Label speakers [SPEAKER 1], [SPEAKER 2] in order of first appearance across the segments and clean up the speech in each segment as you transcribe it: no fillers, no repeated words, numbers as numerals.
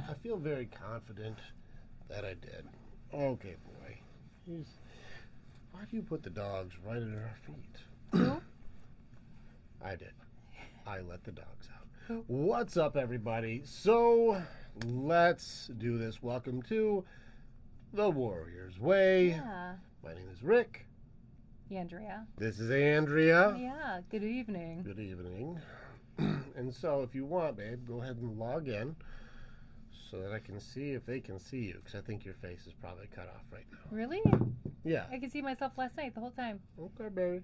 [SPEAKER 1] I feel very confident that I did. Okay, boy. Why do you put the dogs right at our feet?
[SPEAKER 2] Who?
[SPEAKER 1] I did. I let the dogs out.
[SPEAKER 2] Who?
[SPEAKER 1] What's up, everybody? So, let's do this. Welcome to The Warrior's Way.
[SPEAKER 2] Yeah.
[SPEAKER 1] My name is Rick.
[SPEAKER 2] Andrea.
[SPEAKER 1] This is Andrea.
[SPEAKER 2] Yeah, good evening.
[SPEAKER 1] Good evening. And so, if you want, babe, go ahead and log in so that I can see if they can see you, because I think your face is probably cut off right now.
[SPEAKER 2] Really?
[SPEAKER 1] Yeah.
[SPEAKER 2] I could see myself last night the whole time.
[SPEAKER 1] Okay, baby.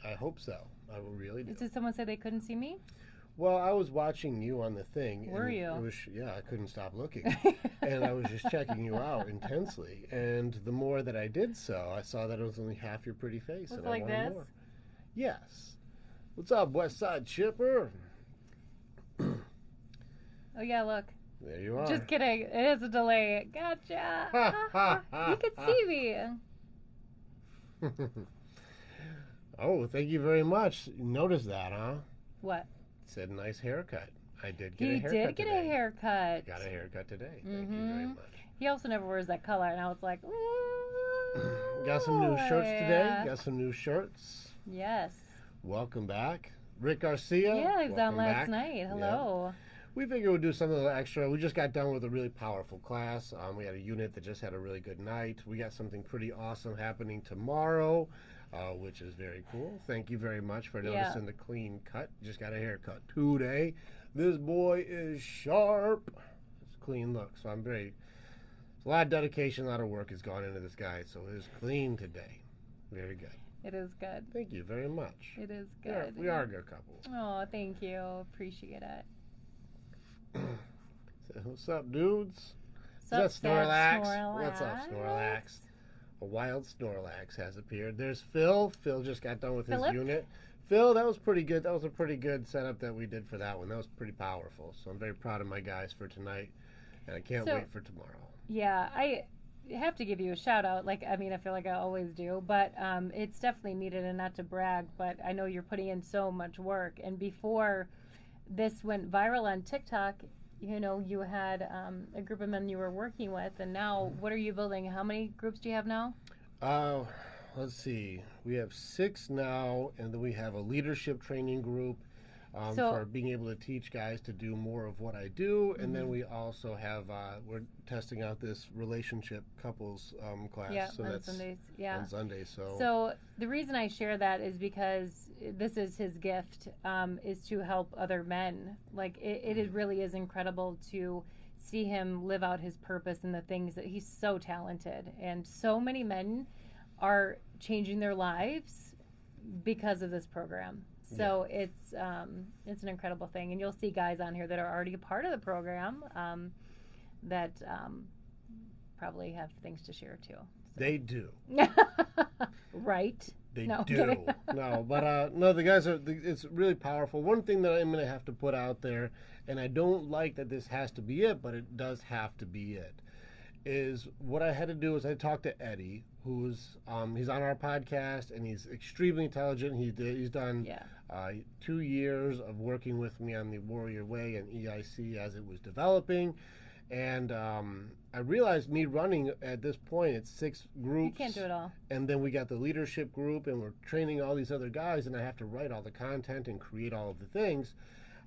[SPEAKER 1] I hope so. I will really do.
[SPEAKER 2] Did someone say they couldn't see me?
[SPEAKER 1] Well, I was watching you on the thing.
[SPEAKER 2] Were you?
[SPEAKER 1] It was, yeah, I couldn't stop looking. And I was just checking you out intensely. And the more that I did so, I saw that it was only half your pretty face.
[SPEAKER 2] Was
[SPEAKER 1] and
[SPEAKER 2] it like
[SPEAKER 1] I wanted
[SPEAKER 2] this?
[SPEAKER 1] more. Yes. What's up, West Side Chipper?
[SPEAKER 2] Oh, yeah, look.
[SPEAKER 1] There you are.
[SPEAKER 2] Just kidding. It is a delay. Gotcha. You could see me.
[SPEAKER 1] Oh, thank you very much. You noticed that, huh?
[SPEAKER 2] What?
[SPEAKER 1] It said nice haircut. I did get
[SPEAKER 2] He
[SPEAKER 1] a haircut
[SPEAKER 2] did get
[SPEAKER 1] today.
[SPEAKER 2] a haircut.
[SPEAKER 1] Got a haircut today. Thank you very much.
[SPEAKER 2] He also never wears that color, and I was like, ooh.
[SPEAKER 1] Got some new shirts today. Got some new shirts.
[SPEAKER 2] Yes.
[SPEAKER 1] Welcome back. Rick Garcia.
[SPEAKER 2] Yeah, he was on
[SPEAKER 1] welcome
[SPEAKER 2] last
[SPEAKER 1] back.
[SPEAKER 2] night. Hello.
[SPEAKER 1] Yeah. We figured we'd do something a little extra. We just got done with a really powerful class. We had a unit that just had a really good night. We got something pretty awesome happening tomorrow, which is very cool. Thank you very much for noticing the clean cut. Just got a haircut today. This boy is sharp. It's a clean look. So I'm very... A lot of dedication, a lot of work has gone into this guy. So it is clean today. Very good.
[SPEAKER 2] It is good.
[SPEAKER 1] Thank you very much.
[SPEAKER 2] It is good.
[SPEAKER 1] We are a good couple.
[SPEAKER 2] Oh, thank you. Appreciate it.
[SPEAKER 1] So, what's up, dudes?
[SPEAKER 2] What's up,
[SPEAKER 1] Snorlax? What's up, Snorlax? A wild Snorlax has appeared. There's Phil. Phil just got done with his unit. Phil, that was pretty good. That was a pretty good setup that we did for that one. That was pretty powerful. So I'm very proud of my guys for tonight, and I can't wait for tomorrow.
[SPEAKER 2] Yeah, I have to give you a shout out. I feel like I always do, but it's definitely needed, and not to brag, but I know you're putting in so much work. And before this went viral on TikTok, you had a group of men you were working with, and now what are you building? How many groups do you have now?
[SPEAKER 1] Let's see. We have 6 now, and then we have a leadership training group for being able to teach guys to do more of what I do. And then we also have, we're testing out this relationship couples class.
[SPEAKER 2] Yeah,
[SPEAKER 1] so
[SPEAKER 2] on
[SPEAKER 1] that's
[SPEAKER 2] Sundays. Yeah.
[SPEAKER 1] On Sundays.
[SPEAKER 2] So the reason I share that is because this is his gift, is to help other men. It really is incredible to see him live out his purpose and the things that he's so talented. And so many men are changing their lives because of this program. So it's an incredible thing, and you'll see guys on here that are already a part of the program that probably have things to share too. So.
[SPEAKER 1] They do.
[SPEAKER 2] Right?
[SPEAKER 1] They
[SPEAKER 2] no,
[SPEAKER 1] do. No, but no, the guys are. It's really powerful. One thing that I'm going to have to put out there, and I don't like that this has to be it, but it does have to be it. Is what I had to do is I talked to Eddie, who's he's on our podcast, and he's extremely intelligent. He's done 2 years of working with me on the Warrior Way and EIC as it was developing, and I realized me running at this point it's 6 groups.
[SPEAKER 2] You can't do it all. And
[SPEAKER 1] then we got the leadership group, and we're training all these other guys, and I have to write all the content and create all of the things.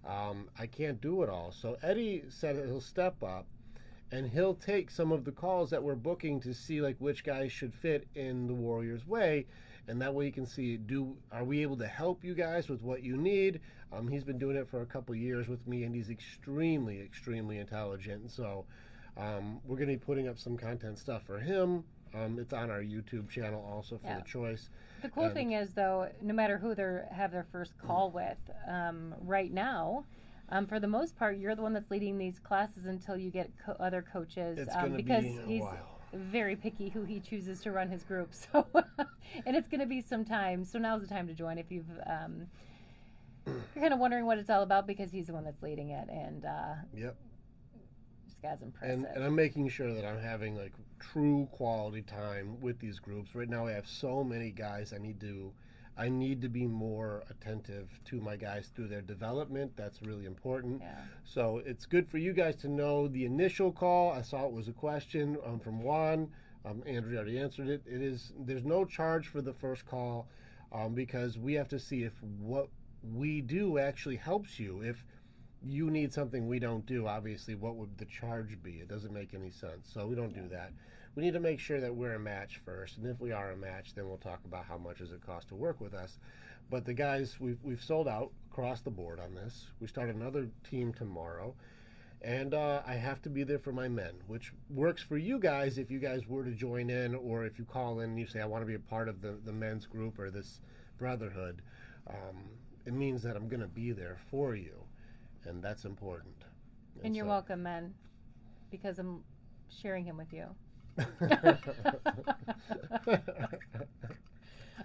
[SPEAKER 1] I can't do it all. So Eddie said he'll step up. And he'll take some of the calls that we're booking to see which guys should fit in the Warrior's Way, and that way you can see are we able to help you guys with what you need. He's been doing it for a couple years with me, and he's extremely, extremely intelligent. So we're going to be putting up some content stuff for him. It's on our YouTube channel also for the choice.
[SPEAKER 2] The cool thing is, though, no matter who they have their first call with, right now. For the most part, you're the one that's leading these classes until you get other coaches, because he's very picky who he chooses to run his group. So, and it's going to be some time. So now's the time to join if you're kind of wondering what it's all about, because he's the one that's leading it, and this guy's impressive.
[SPEAKER 1] And I'm making sure that I'm having true quality time with these groups. Right now, I have so many guys I need to I need to be more attentive to my guys through their development. That's really important.
[SPEAKER 2] Yeah.
[SPEAKER 1] So it's good for you guys to know the initial call. I saw it was a question from Juan. Andrea already answered it. There's no charge for the first call because we have to see if what we do actually helps you. If you need something we don't do, obviously, what would the charge be? It doesn't make any sense. So we don't do that. We need to make sure that we're a match first, and if we are a match, then we'll talk about how much does it cost to work with us. But the guys, we've sold out across the board on this. We start another team tomorrow, and I have to be there for my men, which works for you guys if you guys were to join in, or if you call in and you say, I want to be a part of the men's group or this brotherhood. It means that I'm going to be there for you, and that's important.
[SPEAKER 2] And you're welcome, men, because I'm sharing him with you.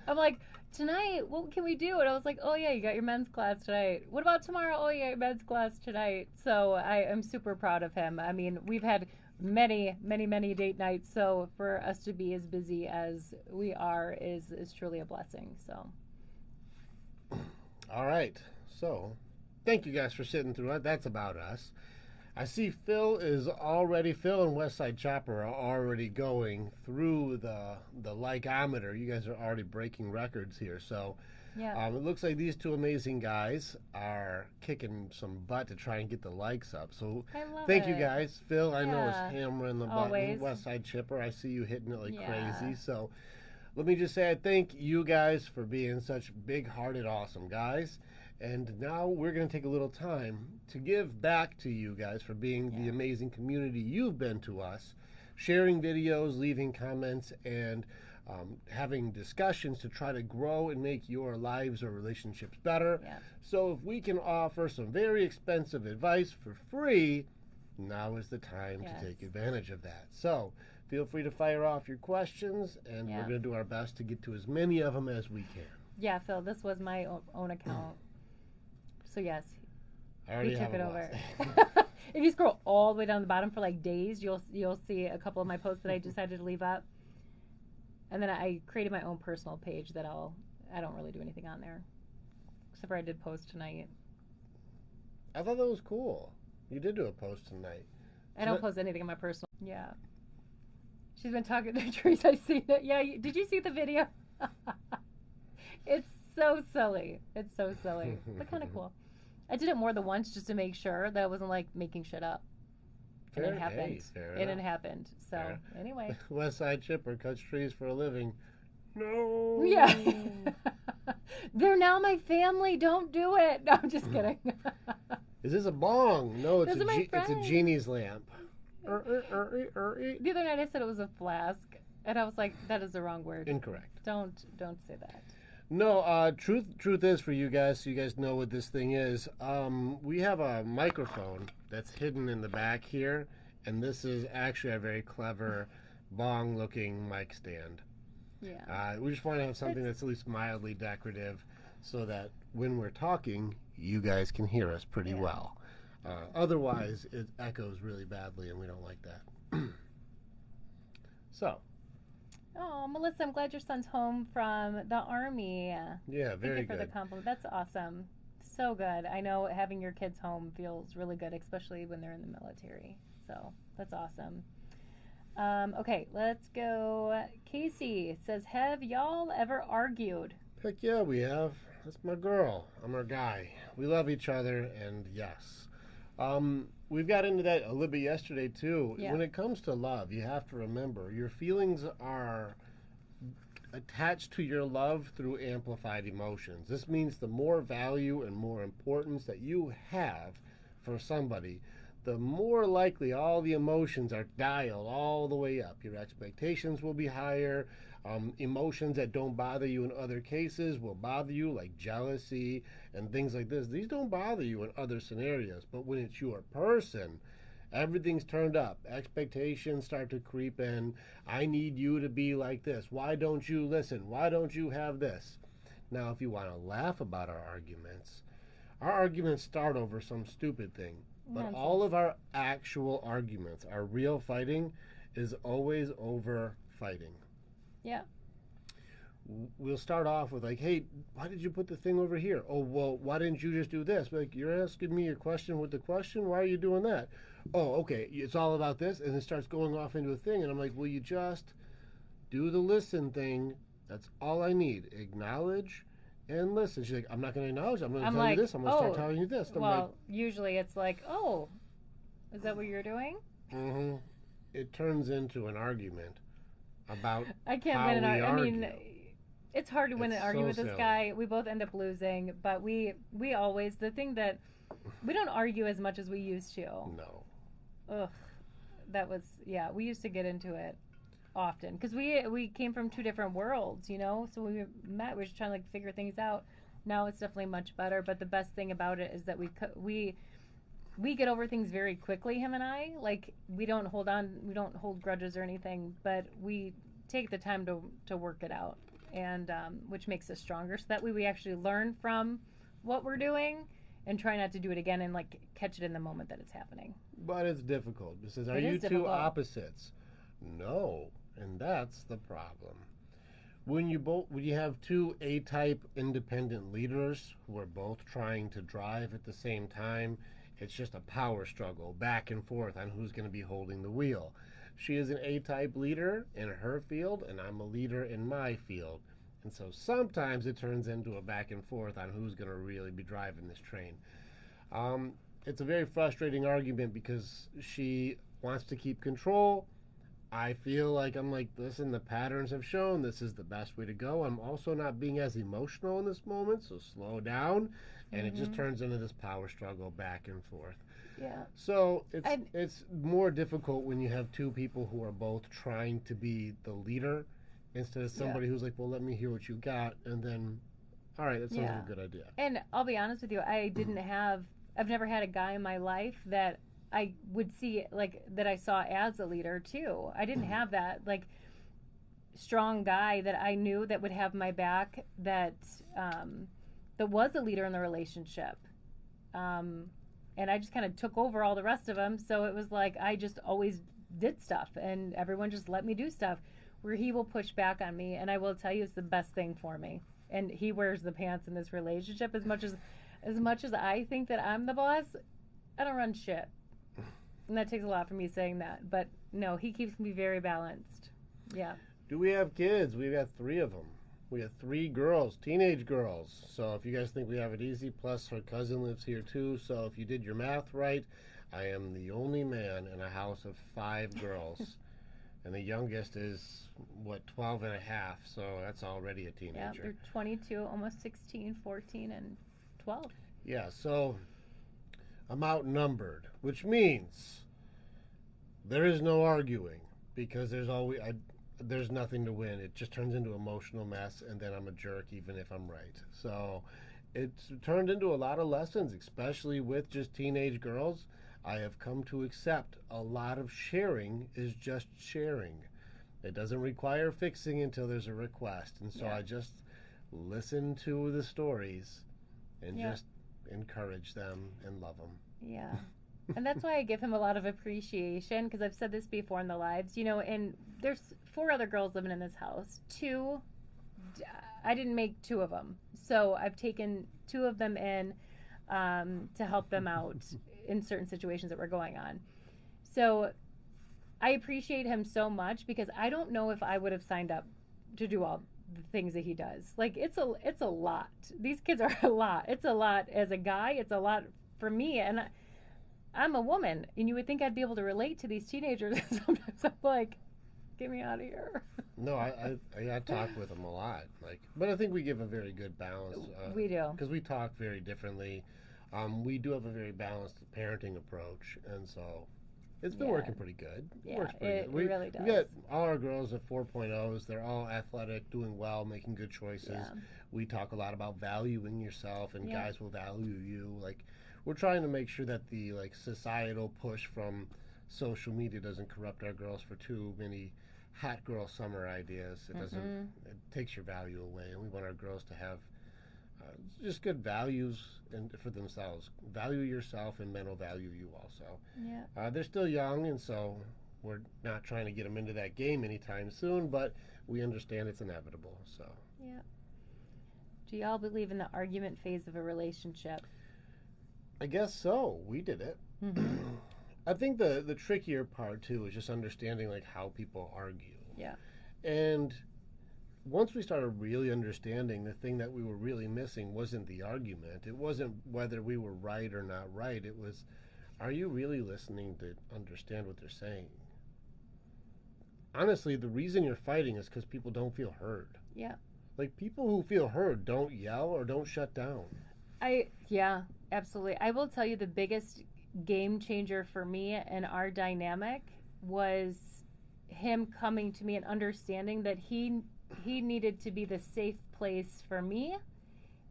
[SPEAKER 2] I'm like, tonight, what can we do? And I was like, oh yeah, you got your men's class tonight. What about tomorrow? Oh yeah, your men's class tonight. So I am super proud of him. I mean, we've had many date nights. So for us to be as busy as we are is truly a blessing. So.
[SPEAKER 1] All right. So thank you guys for sitting through it. That's about us. I see Phil and Westside Chopper are already going through the like-ometer. You guys are already breaking records here. So
[SPEAKER 2] yeah.
[SPEAKER 1] It looks like these two amazing guys are kicking some butt to try and get the likes up. So thank you guys. Phil, I know, is hammering the button. Westside Chipper, I see you hitting it like crazy. So let me just say I thank you guys for being such big-hearted, awesome guys. And now we're going to take a little time to give back to you guys for being the amazing community you've been to us, sharing videos, leaving comments, and having discussions to try to grow and make your lives or relationships better.
[SPEAKER 2] Yeah.
[SPEAKER 1] So if we can offer some very expensive advice for free, now is the time to take advantage of that. So feel free to fire off your questions, and we're going to do our best to get to as many of them as we can. Yeah,
[SPEAKER 2] Phil, this was my own account. So yes,
[SPEAKER 1] he took it over.
[SPEAKER 2] If you scroll all the way down the bottom for like days, you'll see a couple of my posts that I decided to leave up, and then I created my own personal page that I don't really do anything on there, except for I did post tonight.
[SPEAKER 1] I thought that was cool. You did do a post tonight.
[SPEAKER 2] I don't post anything on my personal. Yeah, she's been talking to Teresa. I see that. Yeah, did you see the video? It's so silly. It's so silly, but kind of cool. I did it more than once just to make sure that I wasn't like making shit up. And it happened. And it happened. So anyway.
[SPEAKER 1] Westside Chipper cuts trees for a living. No.
[SPEAKER 2] Yeah. They're now my family. Don't do it. No, I'm just kidding.
[SPEAKER 1] Is this a bong? No, it's a genie's lamp.
[SPEAKER 2] The other night I said it was a flask, and I was like, that is the wrong word.
[SPEAKER 1] Incorrect.
[SPEAKER 2] Don't say that.
[SPEAKER 1] No, truth is, for you guys, so you guys know what this thing is, we have a microphone that's hidden in the back here, and this is actually a very clever bong-looking mic stand.
[SPEAKER 2] Yeah.
[SPEAKER 1] We just want to have something that's at least mildly decorative so that when we're talking, you guys can hear us pretty well. Otherwise, it echoes really badly, and we don't like that. So.
[SPEAKER 2] Oh, Melissa, I'm glad your son's home from the Army.
[SPEAKER 1] Yeah, very good.
[SPEAKER 2] Thank you for the compliment. That's awesome. So good. I know having your kids home feels really good, especially when they're in the military. So that's awesome. Okay, let's go. Casey says, have y'all ever argued?
[SPEAKER 1] Heck yeah, we have. That's my girl. I'm her guy. We love each other, and yes. We've got into that a little bit yesterday, too. Yeah. When it comes to love, you have to remember your feelings are attached to your love through amplified emotions. This means the more value and more importance that you have for somebody, the more likely all the emotions are dialed all the way up. Your expectations will be higher. Emotions that don't bother you in other cases will bother you, like jealousy and things like this. These don't bother you in other scenarios, but when it's your person, everything's turned up. Expectations start to creep in. I need you to be like this. Why don't you listen? Why don't you have this? Now, if you want to laugh about our arguments start over some stupid thing. But all of our actual arguments, our real fighting, is always over fighting.
[SPEAKER 2] Yeah.
[SPEAKER 1] we'll start off with like, hey, why did you put the thing over here? Oh, well, why didn't you just do this? Like, you're asking me a question with the question. Why are you doing that? Oh, okay, it's all about this. And it starts going off into a thing. And I'm like, will you just do the listen thing? That's all I need. Acknowledge and listen. She's like, I'm not going to acknowledge. I'm going to tell you this. I'm going to start telling you this. And
[SPEAKER 2] well, like, usually it's like, oh, is that what you're doing?
[SPEAKER 1] Mm-hmm. It turns into an argument about
[SPEAKER 2] I can't
[SPEAKER 1] how
[SPEAKER 2] win an
[SPEAKER 1] argument.
[SPEAKER 2] I mean, it's hard to win an argument with this guy. We both end up losing, but we always, the thing that we don't argue as much as we used to.
[SPEAKER 1] No.
[SPEAKER 2] Ugh. That was, yeah, we used to get into it often because we came from two different worlds, you know, so when we met we were just trying to like figure things out. Now it's definitely much better, but the best thing about it is that we get over things very quickly, him and I. Like, we don't hold grudges or anything, but we take the time to work it out, and which makes us stronger, so that way we actually learn from what we're doing and try not to do it again and like catch it in the moment that it's happening.
[SPEAKER 1] But it's difficult. It says, are you two opposites? No, and that's the problem. When you have two A-type independent leaders who are both trying to drive at the same time, it's just a power struggle back and forth on who's going to be holding the wheel. She is an A-type leader in her field, and I'm a leader in my field. And so sometimes it turns into a back and forth on who's going to really be driving this train. It's a very frustrating argument because she wants to keep control. I feel like I'm like, listen, the patterns have shown this is the best way to go. I'm also not being as emotional in this moment, so slow down. And it just turns into this power struggle back and forth.
[SPEAKER 2] Yeah.
[SPEAKER 1] So it's more difficult when you have two people who are both trying to be the leader instead of somebody who's like, well, let me hear what you got, and then, all right, that sounds like a good idea.
[SPEAKER 2] And I'll be honest with you, I've never had a guy in my life that I would see, like, that I saw as a leader, too. I didn't have that, like, strong guy that I knew that would have my back, that was a leader in the relationship. And I just kind of took over all the rest of them, so it was like I just always did stuff, and everyone just let me do stuff, where he will push back on me, and I will tell you it's the best thing for me. And he wears the pants in this relationship as much as I think that I'm the boss. I don't run shit. And that takes a lot for me saying that. But no, he keeps me very balanced. Yeah.
[SPEAKER 1] Do we have kids? We've got 3 of them. We have 3 girls, teenage girls. So if you guys think we have it easy, plus her cousin lives here too. So if you did your math right, I am the only man in a house of 5 girls. And the youngest is, 12 and a half. So that's already a teenager.
[SPEAKER 2] Yeah, they're 22, almost 16, 14, and 12.
[SPEAKER 1] Yeah, so I'm outnumbered, which means there is no arguing because there's nothing to win. It just turns into emotional mess, and then I'm a jerk even if I'm right. So it's turned into a lot of lessons, especially with just teenage girls. I have come to accept a lot of sharing is just sharing. It doesn't require fixing until there's a request. And so I just listen to the stories and just encourage them and love them.
[SPEAKER 2] Yeah. And that's why I give him a lot of appreciation, because I've said this before in the lives, you know, and there's 4 other girls living in this house. 2, I didn't make 2 of them. So I've taken 2 of them in to help them out in certain situations that were going on. So I appreciate him so much, because I don't know if I would have signed up to do all the things that he does. Like, it's a lot. These kids are a lot. It's a lot as a guy. It's a lot for me, and I'm a woman, and you would think I'd be able to relate to these teenagers. Sometimes I'm like, get me out of here.
[SPEAKER 1] No, I talk with them a lot, but I think we give a very good balance.
[SPEAKER 2] We do,
[SPEAKER 1] because we talk very differently. We do have a very balanced parenting approach, and so it's been working pretty good.
[SPEAKER 2] It really does.
[SPEAKER 1] We got all our girls at 4.0s. They're all athletic, doing well, making good choices. Yeah. We talk a lot about valuing yourself, and guys will value you. Like, we're trying to make sure that the societal push from social media doesn't corrupt our girls for too many hot girl summer ideas. It doesn't. It takes your value away, and we want our girls to have just good values for themselves. Value yourself, and men will value you also.
[SPEAKER 2] Yeah.
[SPEAKER 1] They're still young, and so we're not trying to get them into that game anytime soon, but we understand it's inevitable. So
[SPEAKER 2] Yeah. Do y'all believe in the argument phase of a relationship?
[SPEAKER 1] I guess so. We did it.
[SPEAKER 2] Mm-hmm.
[SPEAKER 1] I think the trickier part too is just understanding like how people argue.
[SPEAKER 2] Yeah.
[SPEAKER 1] And once we started really understanding, the thing that we were really missing wasn't the argument. It wasn't whether we were right or not right. It was, are you really listening to understand what they're saying? Honestly, the reason you're fighting is because people don't feel heard.
[SPEAKER 2] Yeah.
[SPEAKER 1] Like, people who feel heard don't yell or don't shut down.
[SPEAKER 2] Yeah, absolutely. I will tell you the biggest game changer for me and our dynamic was him coming to me and understanding that he needed to be the safe place for me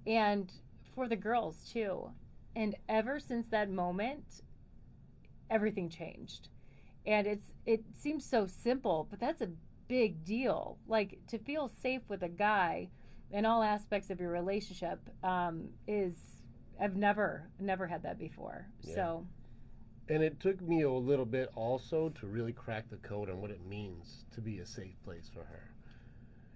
[SPEAKER 2] and for the girls too. And ever since that moment, everything changed. And it seems so simple, but that's a big deal. Like, to feel safe with a guy in all aspects of your relationship is, I've never had that before.
[SPEAKER 1] Yeah.
[SPEAKER 2] So,
[SPEAKER 1] and it took me a little bit also to really crack the code on what it means to be a safe place for her.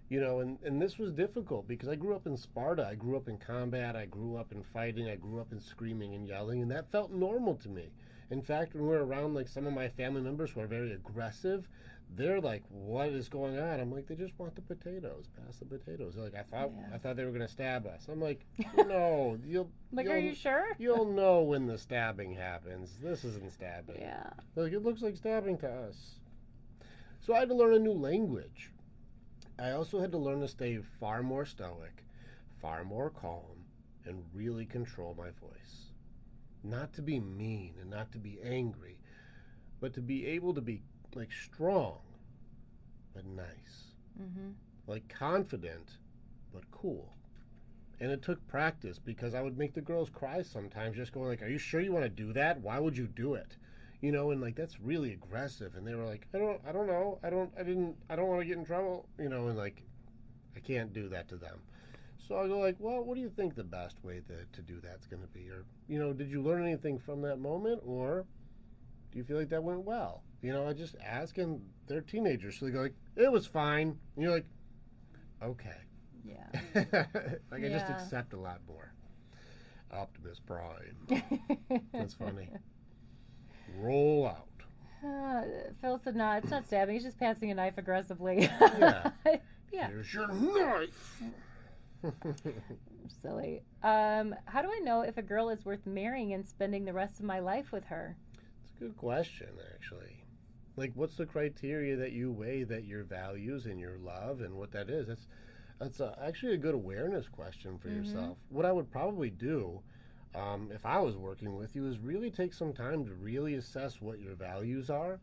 [SPEAKER 1] You know, and this was difficult because I grew up in Sparta. I grew up in combat. I grew up in fighting. I grew up in screaming and yelling, and that felt normal to me. In fact, when we're around like some of my family members who are very aggressive, they're like, "What is going on?" I'm like, "They just want the potatoes. Pass the potatoes." They're like, I thought they were going to stab us." I'm like, "No,
[SPEAKER 2] are you sure?
[SPEAKER 1] You'll know when the stabbing happens. This isn't stabbing."
[SPEAKER 2] Yeah.
[SPEAKER 1] They're like, "It looks like stabbing to us." So I had to learn a new language. I also had to learn to stay far more stoic, far more calm, and really control my voice. Not to be mean and not to be angry, but to be able to be like strong, but nice.
[SPEAKER 2] Mm-hmm.
[SPEAKER 1] Like confident, but cool. And it took practice because I would make the girls cry sometimes, just going like, "Are you sure you want to do that? Why would you do it?" You know, and like, that's really aggressive. And they were like, I don't know. I don't want to get in trouble. You know, and like, I can't do that to them. So I go like, well, what do you think the best way to do that's going to be? Or, you know, did you learn anything from that moment? Or do you feel like that went well? You know, I just ask, and they're teenagers. So they go like, it was fine. And you're like, okay.
[SPEAKER 2] Yeah.
[SPEAKER 1] Like, I just accept a lot more. Optimus Prime. That's funny. Roll out.
[SPEAKER 2] Phil said, "No, it's not stabbing. He's just passing a knife aggressively."
[SPEAKER 1] Yeah.
[SPEAKER 2] Yeah.
[SPEAKER 1] Here's your knife.
[SPEAKER 2] Silly. How do I know if a girl is worth marrying and spending the rest of my life with her?
[SPEAKER 1] It's a good question, actually. Like, what's the criteria that you weigh that your values and your love and what that is? That's actually a good awareness question for yourself. What I would probably do, if I was working with you, is really take some time to really assess what your values are.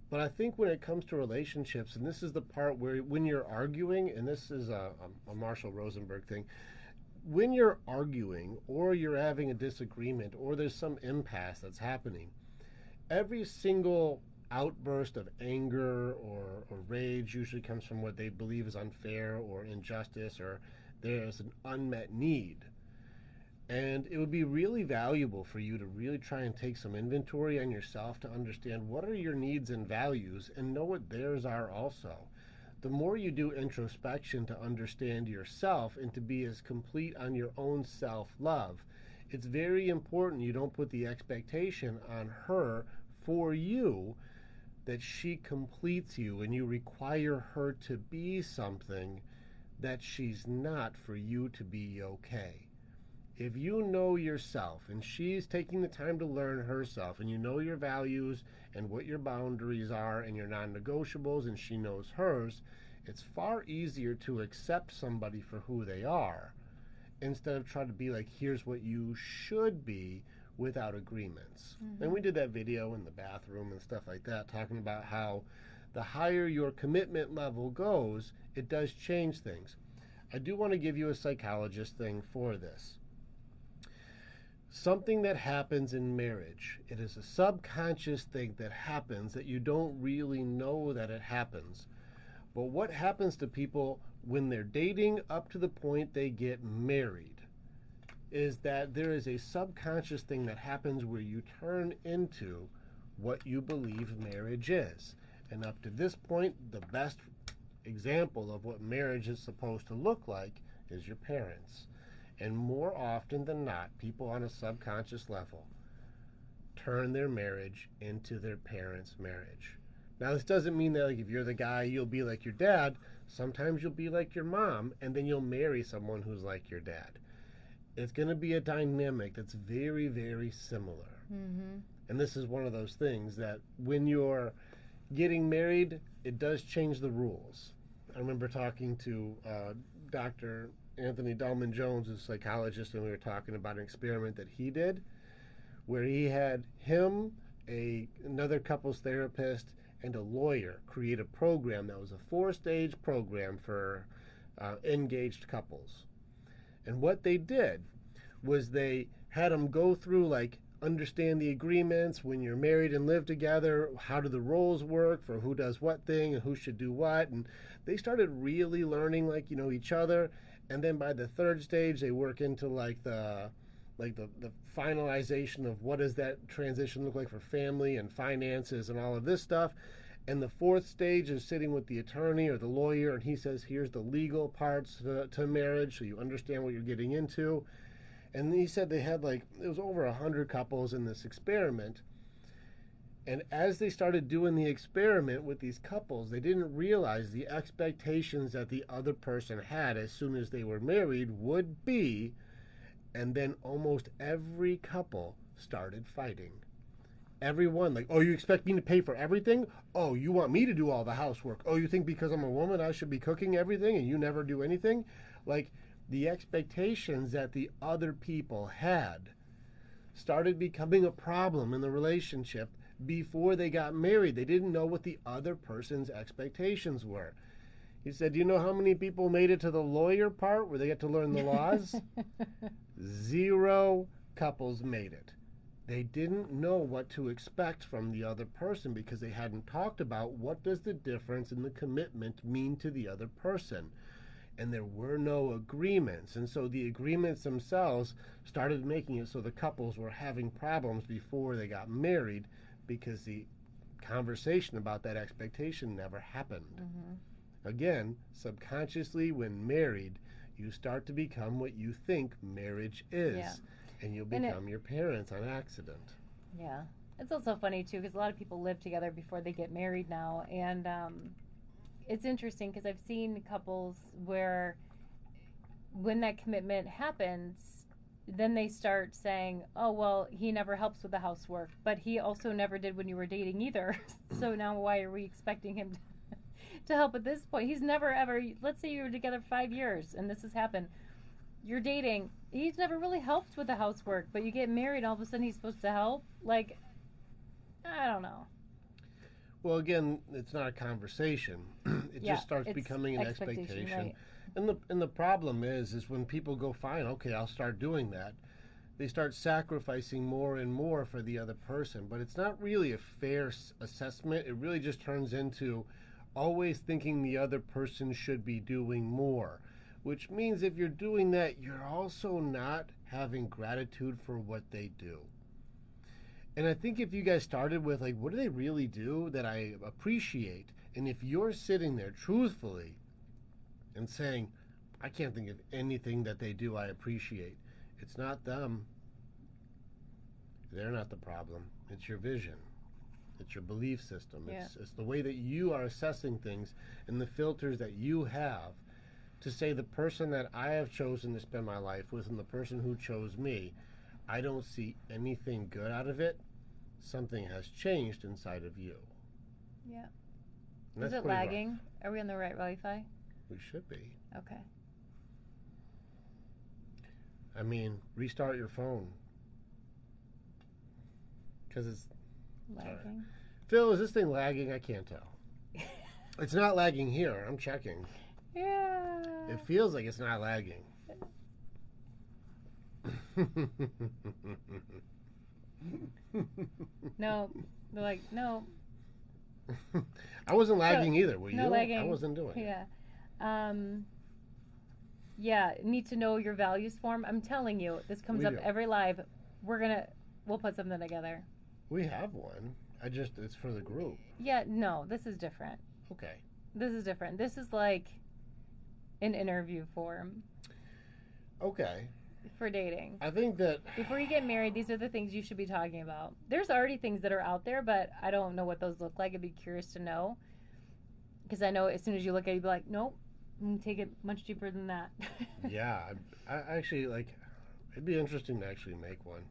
[SPEAKER 1] But I think when it comes to relationships, and this is the part where when you're arguing, and this is a Marshall Rosenberg thing, when you're arguing or you're having a disagreement or there's some impasse that's happening, every single outburst of anger or rage usually comes from what they believe is unfair or injustice, or there's an unmet need. And it would be really valuable for you to really try and take some inventory on yourself to understand what are your needs and values and know what theirs are also. The more you do introspection to understand yourself and to be as complete on your own self-love, it's very important you don't put the expectation on her for you that she completes you and you require her to be something that she's not for you to be okay. If you know yourself and she's taking the time to learn herself and you know your values and what your boundaries are and your non-negotiables and she knows hers, it's far easier to accept somebody for who they are instead of trying to be like, here's what you should be without agreements. And we did that video in the bathroom and stuff like that, talking about how the higher your commitment level goes, it does change things. I do want to give you a psychologist thing for this. Something that happens in marriage, it is a subconscious thing that happens that you don't really know that it happens. But what happens to people when they're dating up to the point they get married is that there is a subconscious thing that happens where you turn into what you believe marriage is. And up to this point, the best example of what marriage is supposed to look like is your parents. And more often than not, people on a subconscious level turn their marriage into their parents' marriage. Now, this doesn't mean that, like, if you're the guy, you'll be like your dad. Sometimes you'll be like your mom, and then you'll marry someone who's like your dad. It's going to be a dynamic that's very, very similar.
[SPEAKER 2] Mm-hmm.
[SPEAKER 1] And this is one of those things that when you're getting married, it does change the rules. I remember talking to Dr. Anthony Dahlman-Jones, who's a psychologist, and we were talking about an experiment that he did where he had him, another couples therapist, and a lawyer create a program that was a 4-stage program for engaged couples. And what they did was they had them go through, like, understand the agreements when you're married and live together, how do the roles work for who does what thing and who should do what. And they started really learning, like, each other. And then by the 3rd stage, they work into the finalization of what does that transition look like for family and finances and all of this stuff. And the 4th stage is sitting with the attorney or the lawyer, and he says, here's the legal parts to marriage, so you understand what you're getting into. And he said they had, it was over 100 couples in this experiment. And as they started doing the experiment with these couples, they didn't realize the expectations that the other person had as soon as they were married would be. And then almost every couple started fighting. Everyone, like, oh, you expect me to pay for everything? Oh, you want me to do all the housework? Oh, you think because I'm a woman I should be cooking everything and you never do anything? Like, the expectations that the other people had started becoming a problem in the relationship before they got married. They didn't know what the other person's expectations were. He said, do you know how many people made it to the lawyer part where they get to learn the laws? 0 couples made it. They didn't know what to expect from the other person because they hadn't talked about what does the difference in the commitment mean to the other person. And there were no agreements. And so the agreements themselves started making it so the couples were having problems before they got married because the conversation about that expectation never happened. Mm-hmm. Again, subconsciously when married, you start to become what you think marriage is. Yeah. And you'll become your parents on accident.
[SPEAKER 2] Yeah. It's also funny, too, because a lot of people live together before they get married now. And it's interesting because I've seen couples where when that commitment happens, then they start saying, oh, well, he never helps with the housework, but he also never did when you were dating either. So now why are we expecting him to help at this point? He's never ever, let's say you were together 5 years and this has happened. You're dating, he's never really helped with the housework, but you get married, all of a sudden he's supposed to help? Like, I don't know.
[SPEAKER 1] Well, again, it's not a conversation. It just starts becoming an expectation. Right. And the problem is when people go, fine, okay, I'll start doing that, they start sacrificing more and more for the other person. But it's not really a fair assessment. It really just turns into always thinking the other person should be doing more. Which means if you're doing that, you're also not having gratitude for what they do. And I think if you guys started with, like, what do they really do that I appreciate? And if you're sitting there truthfully and saying, I can't think of anything that they do I appreciate, it's not them. They're not the problem. It's your vision. It's your belief system. Yeah. It's the way that you are assessing things and the filters that you have to say the person that I have chosen to spend my life with and the person who chose me, I don't see anything good out of it. Something has changed inside of you.
[SPEAKER 2] Yeah. Is it lagging? Rough. Are we on the right Wi-Fi?
[SPEAKER 1] We should be.
[SPEAKER 2] Okay.
[SPEAKER 1] I mean, restart your phone. Because it's
[SPEAKER 2] lagging.
[SPEAKER 1] Sorry. Phil, is this thing lagging? I can't tell. It's not lagging here. I'm checking.
[SPEAKER 2] Yeah.
[SPEAKER 1] It feels like it's not lagging.
[SPEAKER 2] No. They're like, no.
[SPEAKER 1] I wasn't lagging either, were you?
[SPEAKER 2] No lagging.
[SPEAKER 1] I wasn't doing it.
[SPEAKER 2] Yeah. Yeah, need to know your values form. I'm telling you, this comes up every live. We'll put something together.
[SPEAKER 1] We have one. It's for the group.
[SPEAKER 2] Yeah, no, this is different.
[SPEAKER 1] Okay.
[SPEAKER 2] This is different. This is like an interview form
[SPEAKER 1] Okay.
[SPEAKER 2] for dating.
[SPEAKER 1] I think that
[SPEAKER 2] Before you get married, these are the things you should be talking about. There's already things that are out there, but I don't know what those look like. I'd be curious to know. Because I know as soon as you look at it, you'd be like, nope, I'm gonna take it much deeper than that.
[SPEAKER 1] yeah, I actually like. It'd be interesting to actually make one.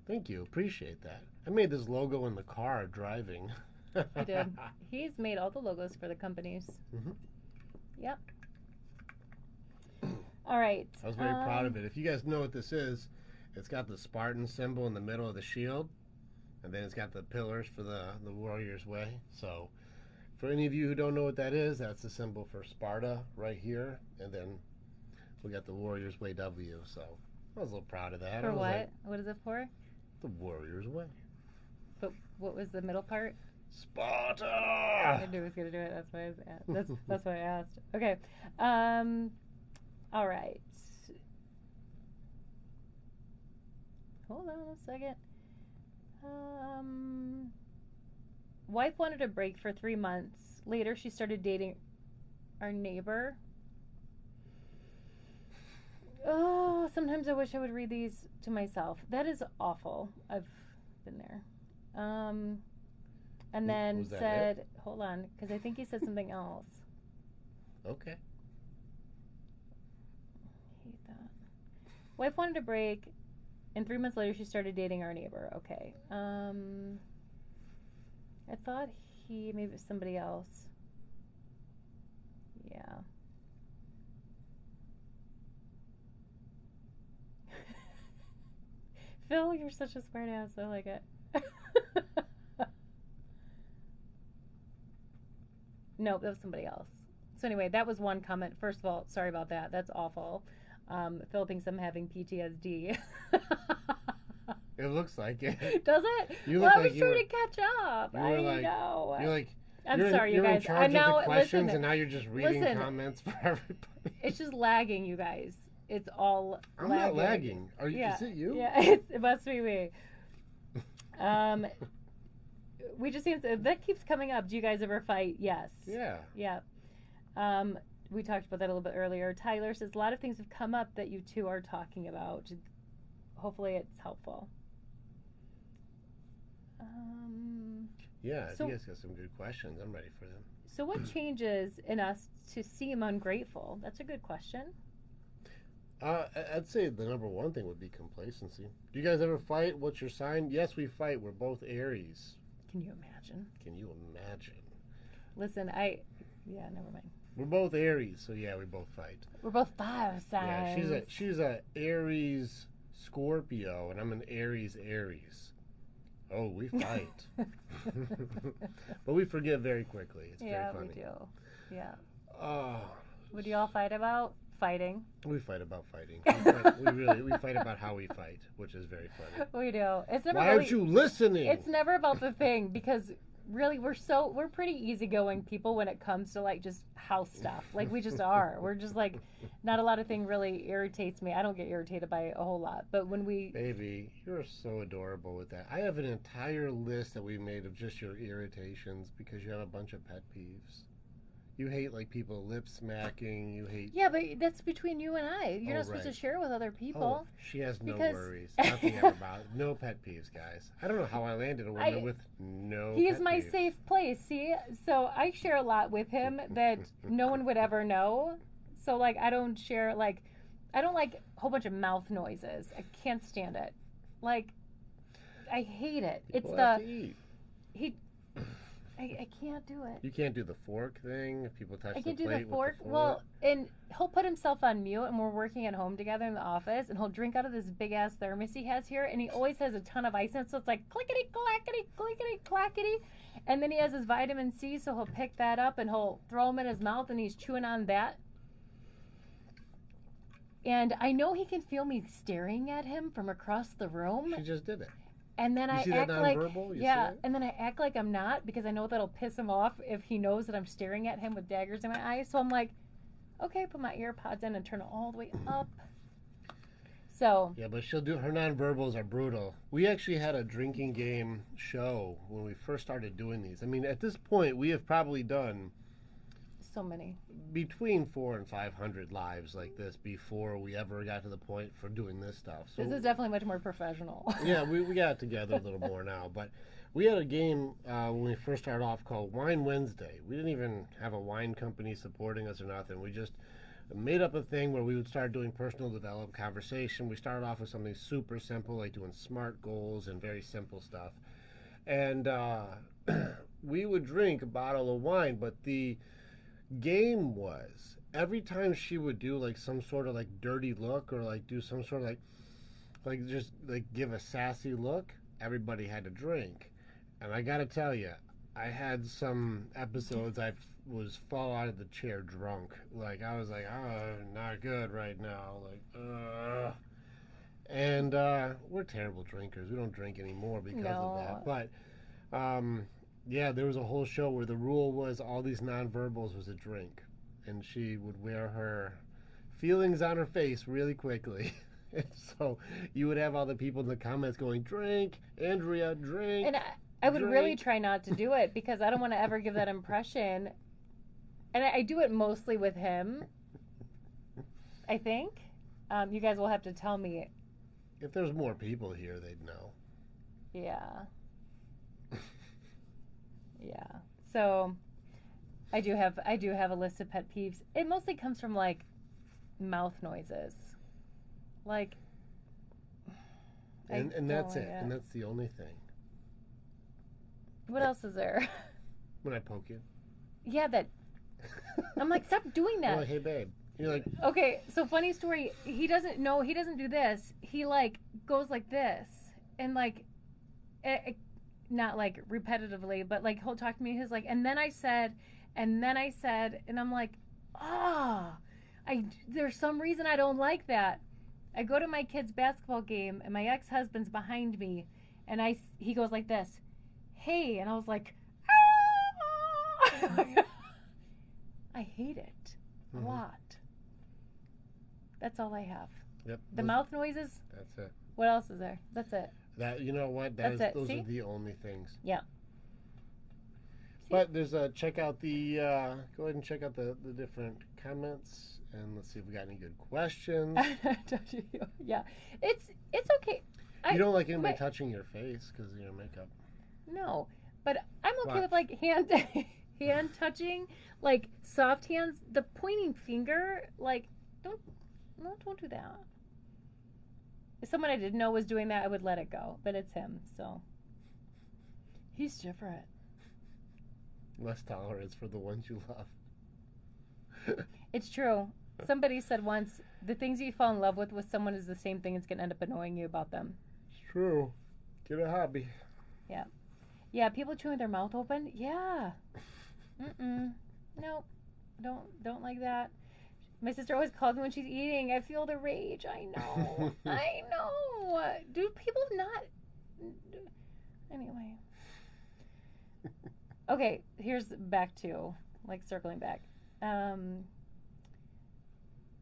[SPEAKER 1] Thank you, appreciate that. I made this logo in the car driving.
[SPEAKER 2] He did. He's made all the logos for the companies.
[SPEAKER 1] Mhm.
[SPEAKER 2] Yep. All right.
[SPEAKER 1] I was very proud of it. If you guys know what this is, it's got the Spartan symbol in the middle of the shield, and then it's got the pillars for the Warrior's Way. So, for any of you who don't know what that is, that's the symbol for Sparta right here, and then we got the Warrior's Way W. So, I was a little proud of that.
[SPEAKER 2] For
[SPEAKER 1] I was
[SPEAKER 2] what?
[SPEAKER 1] like,
[SPEAKER 2] What is it for?
[SPEAKER 1] the Warrior's Way.
[SPEAKER 2] But what was the middle part?
[SPEAKER 1] Sparta.
[SPEAKER 2] I knew I was gonna do it. That's why I was. That's why I asked. Okay. All right. Hold on a second. Wife wanted a break for 3 months. Later, she started dating our neighbor. Oh, sometimes I wish I would read these to myself. That is awful. I've been there. And then
[SPEAKER 1] Was that
[SPEAKER 2] said, hold on, because I think he said something else.
[SPEAKER 1] Okay.
[SPEAKER 2] Hate that. Wife wanted a break, and 3 months later she started dating our neighbor. Okay. I thought maybe it was somebody else. Yeah. Phil, you're such a smart ass. I like it. No, that was somebody else. So anyway, that was one comment. First of all, sorry about that. That's awful. Phil thinks I'm having PTSD.
[SPEAKER 1] It looks like it.
[SPEAKER 2] Does it?
[SPEAKER 1] You
[SPEAKER 2] Well,
[SPEAKER 1] look
[SPEAKER 2] I was
[SPEAKER 1] like
[SPEAKER 2] trying to catch up.
[SPEAKER 1] you were
[SPEAKER 2] I
[SPEAKER 1] like-
[SPEAKER 2] know.
[SPEAKER 1] You're like.
[SPEAKER 2] I'm
[SPEAKER 1] you're
[SPEAKER 2] sorry,
[SPEAKER 1] in,
[SPEAKER 2] you
[SPEAKER 1] you're
[SPEAKER 2] guys.
[SPEAKER 1] in charge
[SPEAKER 2] now,
[SPEAKER 1] of the questions,
[SPEAKER 2] listen,
[SPEAKER 1] and now you're just reading
[SPEAKER 2] listen.
[SPEAKER 1] comments for everybody.
[SPEAKER 2] It's just lagging, you guys. It's all
[SPEAKER 1] I'm
[SPEAKER 2] lagging.
[SPEAKER 1] not lagging. Are you?
[SPEAKER 2] Yeah.
[SPEAKER 1] Is it you?
[SPEAKER 2] Yeah, it must be me. We just that keeps coming up. Do you guys ever fight? Yes.
[SPEAKER 1] Yeah.
[SPEAKER 2] Yeah. We talked about that a little bit earlier. Tyler says a lot of things have come up that you two are talking about. Hopefully, it's helpful.
[SPEAKER 1] Yeah.
[SPEAKER 2] So-
[SPEAKER 1] you guys got some good questions. I'm ready for them.
[SPEAKER 2] So, what changes in us to seem ungrateful? That's a good question.
[SPEAKER 1] I'd say the number one thing would be complacency. Do you guys ever fight? What's your sign? Yes, we fight. We're both Aries.
[SPEAKER 2] Can you imagine?
[SPEAKER 1] Can you imagine?
[SPEAKER 2] Listen, never mind.
[SPEAKER 1] We're both Aries, so yeah, we both fight.
[SPEAKER 2] We're both fire signs.
[SPEAKER 1] Yeah, she's a Aries Scorpio, and I'm an Aries Aries. Oh, we fight. But we forgive very quickly. It's
[SPEAKER 2] Yeah,
[SPEAKER 1] very
[SPEAKER 2] we
[SPEAKER 1] funny.
[SPEAKER 2] do. Yeah.
[SPEAKER 1] Oh,
[SPEAKER 2] What do y'all fight about? Fighting.
[SPEAKER 1] we fight about fighting. We fight about how we fight, which is very funny.
[SPEAKER 2] We do. It's never
[SPEAKER 1] Why
[SPEAKER 2] really,
[SPEAKER 1] aren't you listening?
[SPEAKER 2] It's never about the thing because really we're pretty easygoing people when it comes to like just house stuff. Like we just are. We're just like not a lot of thing really irritates me. I don't get irritated by it a whole lot. But when we
[SPEAKER 1] Baby, you're so adorable with that. I have an entire list that we made of just your irritations because you have a bunch of pet peeves. You hate like people lip smacking. You hate.
[SPEAKER 2] Yeah, but that's between you and I. You're
[SPEAKER 1] Oh,
[SPEAKER 2] not supposed
[SPEAKER 1] right.
[SPEAKER 2] to share with other people.
[SPEAKER 1] Oh, she has no
[SPEAKER 2] Because-
[SPEAKER 1] worries. Nothing ever about it. No pet peeves, guys. I don't know how I landed a woman with no.
[SPEAKER 2] He's
[SPEAKER 1] pet
[SPEAKER 2] my
[SPEAKER 1] peeves.
[SPEAKER 2] safe place. See, so I share a lot with him that no one would ever know. So like, I don't share like, I don't like a whole bunch of mouth noises. I can't stand it. Like, I hate it.
[SPEAKER 1] People
[SPEAKER 2] It's
[SPEAKER 1] have to eat.
[SPEAKER 2] I can't do it.
[SPEAKER 1] You can't do the fork thing if people touch
[SPEAKER 2] I
[SPEAKER 1] the
[SPEAKER 2] can do
[SPEAKER 1] plate
[SPEAKER 2] the
[SPEAKER 1] with
[SPEAKER 2] fork.
[SPEAKER 1] the fork.
[SPEAKER 2] Well, and he'll put himself on mute, and we're working at home together in the office, and he'll drink out of this big ass thermos he has here, and he always has a ton of ice in it, so it's like clickety clackety clickety clackety, and then he has his vitamin C, so he'll pick that up and he'll throw them in his mouth, and he's chewing on that. And I know he can feel me staring at him from across the room.
[SPEAKER 1] She just did it.
[SPEAKER 2] And then
[SPEAKER 1] You
[SPEAKER 2] I
[SPEAKER 1] see that
[SPEAKER 2] act like,
[SPEAKER 1] nonverbal? You
[SPEAKER 2] yeah,
[SPEAKER 1] see it?
[SPEAKER 2] and then I act like I'm not because I know that'll piss him off if he knows that I'm staring at him with daggers in my eyes. So I'm like, okay, put my ear pods in and turn it all the way up. So
[SPEAKER 1] Yeah, but she'll do her nonverbals are brutal. We actually had a drinking game show when we first started doing these. I mean, at this point, we have probably done
[SPEAKER 2] so many.
[SPEAKER 1] between 400 and 500 lives like this before we ever got to the point for doing this stuff. So
[SPEAKER 2] This is definitely much more professional.
[SPEAKER 1] yeah, we got together a little more now, but we had a game when we first started off called Wine Wednesday. We didn't even have a wine company supporting us or nothing. We just made up a thing where we would start doing personal development conversation. We started off with something super simple, like doing SMART goals and very simple stuff. And we would drink a bottle of wine, but the game was every time she would do like some sort of like dirty look or like do some sort of like just like give a sassy look, everybody had to drink. And I gotta tell you, I had some episodes I was fall out of the chair drunk. Like I was like, oh, not good right now. Like, and we're terrible drinkers. We don't drink anymore because of that. But yeah, there was a whole show where the rule was all these nonverbals was a drink, and she would wear her feelings on her face really quickly. And so you would have all the people in the comments going, "Drink, Andrea, drink."
[SPEAKER 2] And I would
[SPEAKER 1] drink.
[SPEAKER 2] really try not to do it because I don't want to ever give that impression. And I do it mostly with him, I think. You guys will have to tell me.
[SPEAKER 1] If there's more people here, they'd know.
[SPEAKER 2] Yeah. Yeah. So I do have a list of pet peeves. It mostly comes from like mouth noises. Like
[SPEAKER 1] And that's it. And that's the only thing.
[SPEAKER 2] What else is there?
[SPEAKER 1] When I poke you.
[SPEAKER 2] Yeah, that I'm like, stop doing that.
[SPEAKER 1] I'm like, hey babe. You're like,
[SPEAKER 2] okay, so funny story. He doesn't do this. He like goes like this and like not like repetitively, but like he'll talk to me. He's like, and then I said, and I'm like, there's some reason I don't like that. I go to my kid's basketball game and my ex-husband's behind me, and he goes like this, hey, and I was like, I hate it a lot. That's all I have.
[SPEAKER 1] Yep.
[SPEAKER 2] The mouth noises.
[SPEAKER 1] That's it.
[SPEAKER 2] What else is there? That's it.
[SPEAKER 1] That, you know what?
[SPEAKER 2] That's it.
[SPEAKER 1] Those
[SPEAKER 2] See?
[SPEAKER 1] are the only things.
[SPEAKER 2] Yeah.
[SPEAKER 1] But there's check out the go ahead and check out the different comments and let's see if we got any good questions.
[SPEAKER 2] Yeah, it's okay.
[SPEAKER 1] You don't like anybody touching your face because of your makeup.
[SPEAKER 2] No, but I'm okay with like hand touching, like soft hands. The pointing finger, like don't do that. If someone I didn't know was doing that, I would let it go. But it's him, so he's different.
[SPEAKER 1] Less tolerance for the ones you love.
[SPEAKER 2] It's true. Somebody said once, the things you fall in love with someone is the same thing that's going to end up annoying you about them.
[SPEAKER 1] It's true. Get a hobby.
[SPEAKER 2] Yeah. Yeah, people chewing their mouth open. Yeah. No. Don't like that. My sister always calls me when she's eating. I feel the rage. I know. I know. Do people not... Anyway. Okay, here's back to, like, circling back.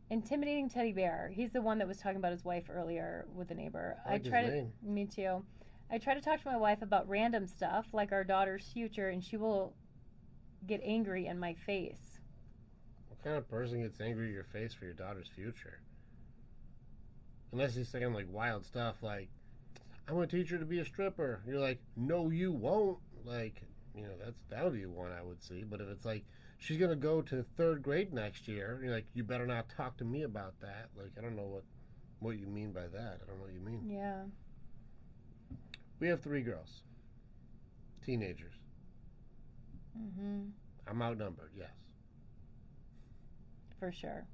[SPEAKER 2] Intimidating teddy bear. He's the one that was talking about his wife earlier with the neighbor. Me too. I try to talk to my wife about random stuff, like our daughter's future, and she will get angry in my face.
[SPEAKER 1] What kind of person gets angry at your face for your daughter's future? Unless he's saying, like, wild stuff like, I'm going to teach her to be a stripper. You're like, no, you won't. Like... You know, that would be one I would see. But if it's like, she's going to go to 3rd grade next year, you're like, you better not talk to me about that. Like, I don't know what you mean by that. I don't know what you mean.
[SPEAKER 2] Yeah.
[SPEAKER 1] We have 3 girls. Teenagers.
[SPEAKER 2] Mm-hmm.
[SPEAKER 1] I'm outnumbered, yes.
[SPEAKER 2] For sure.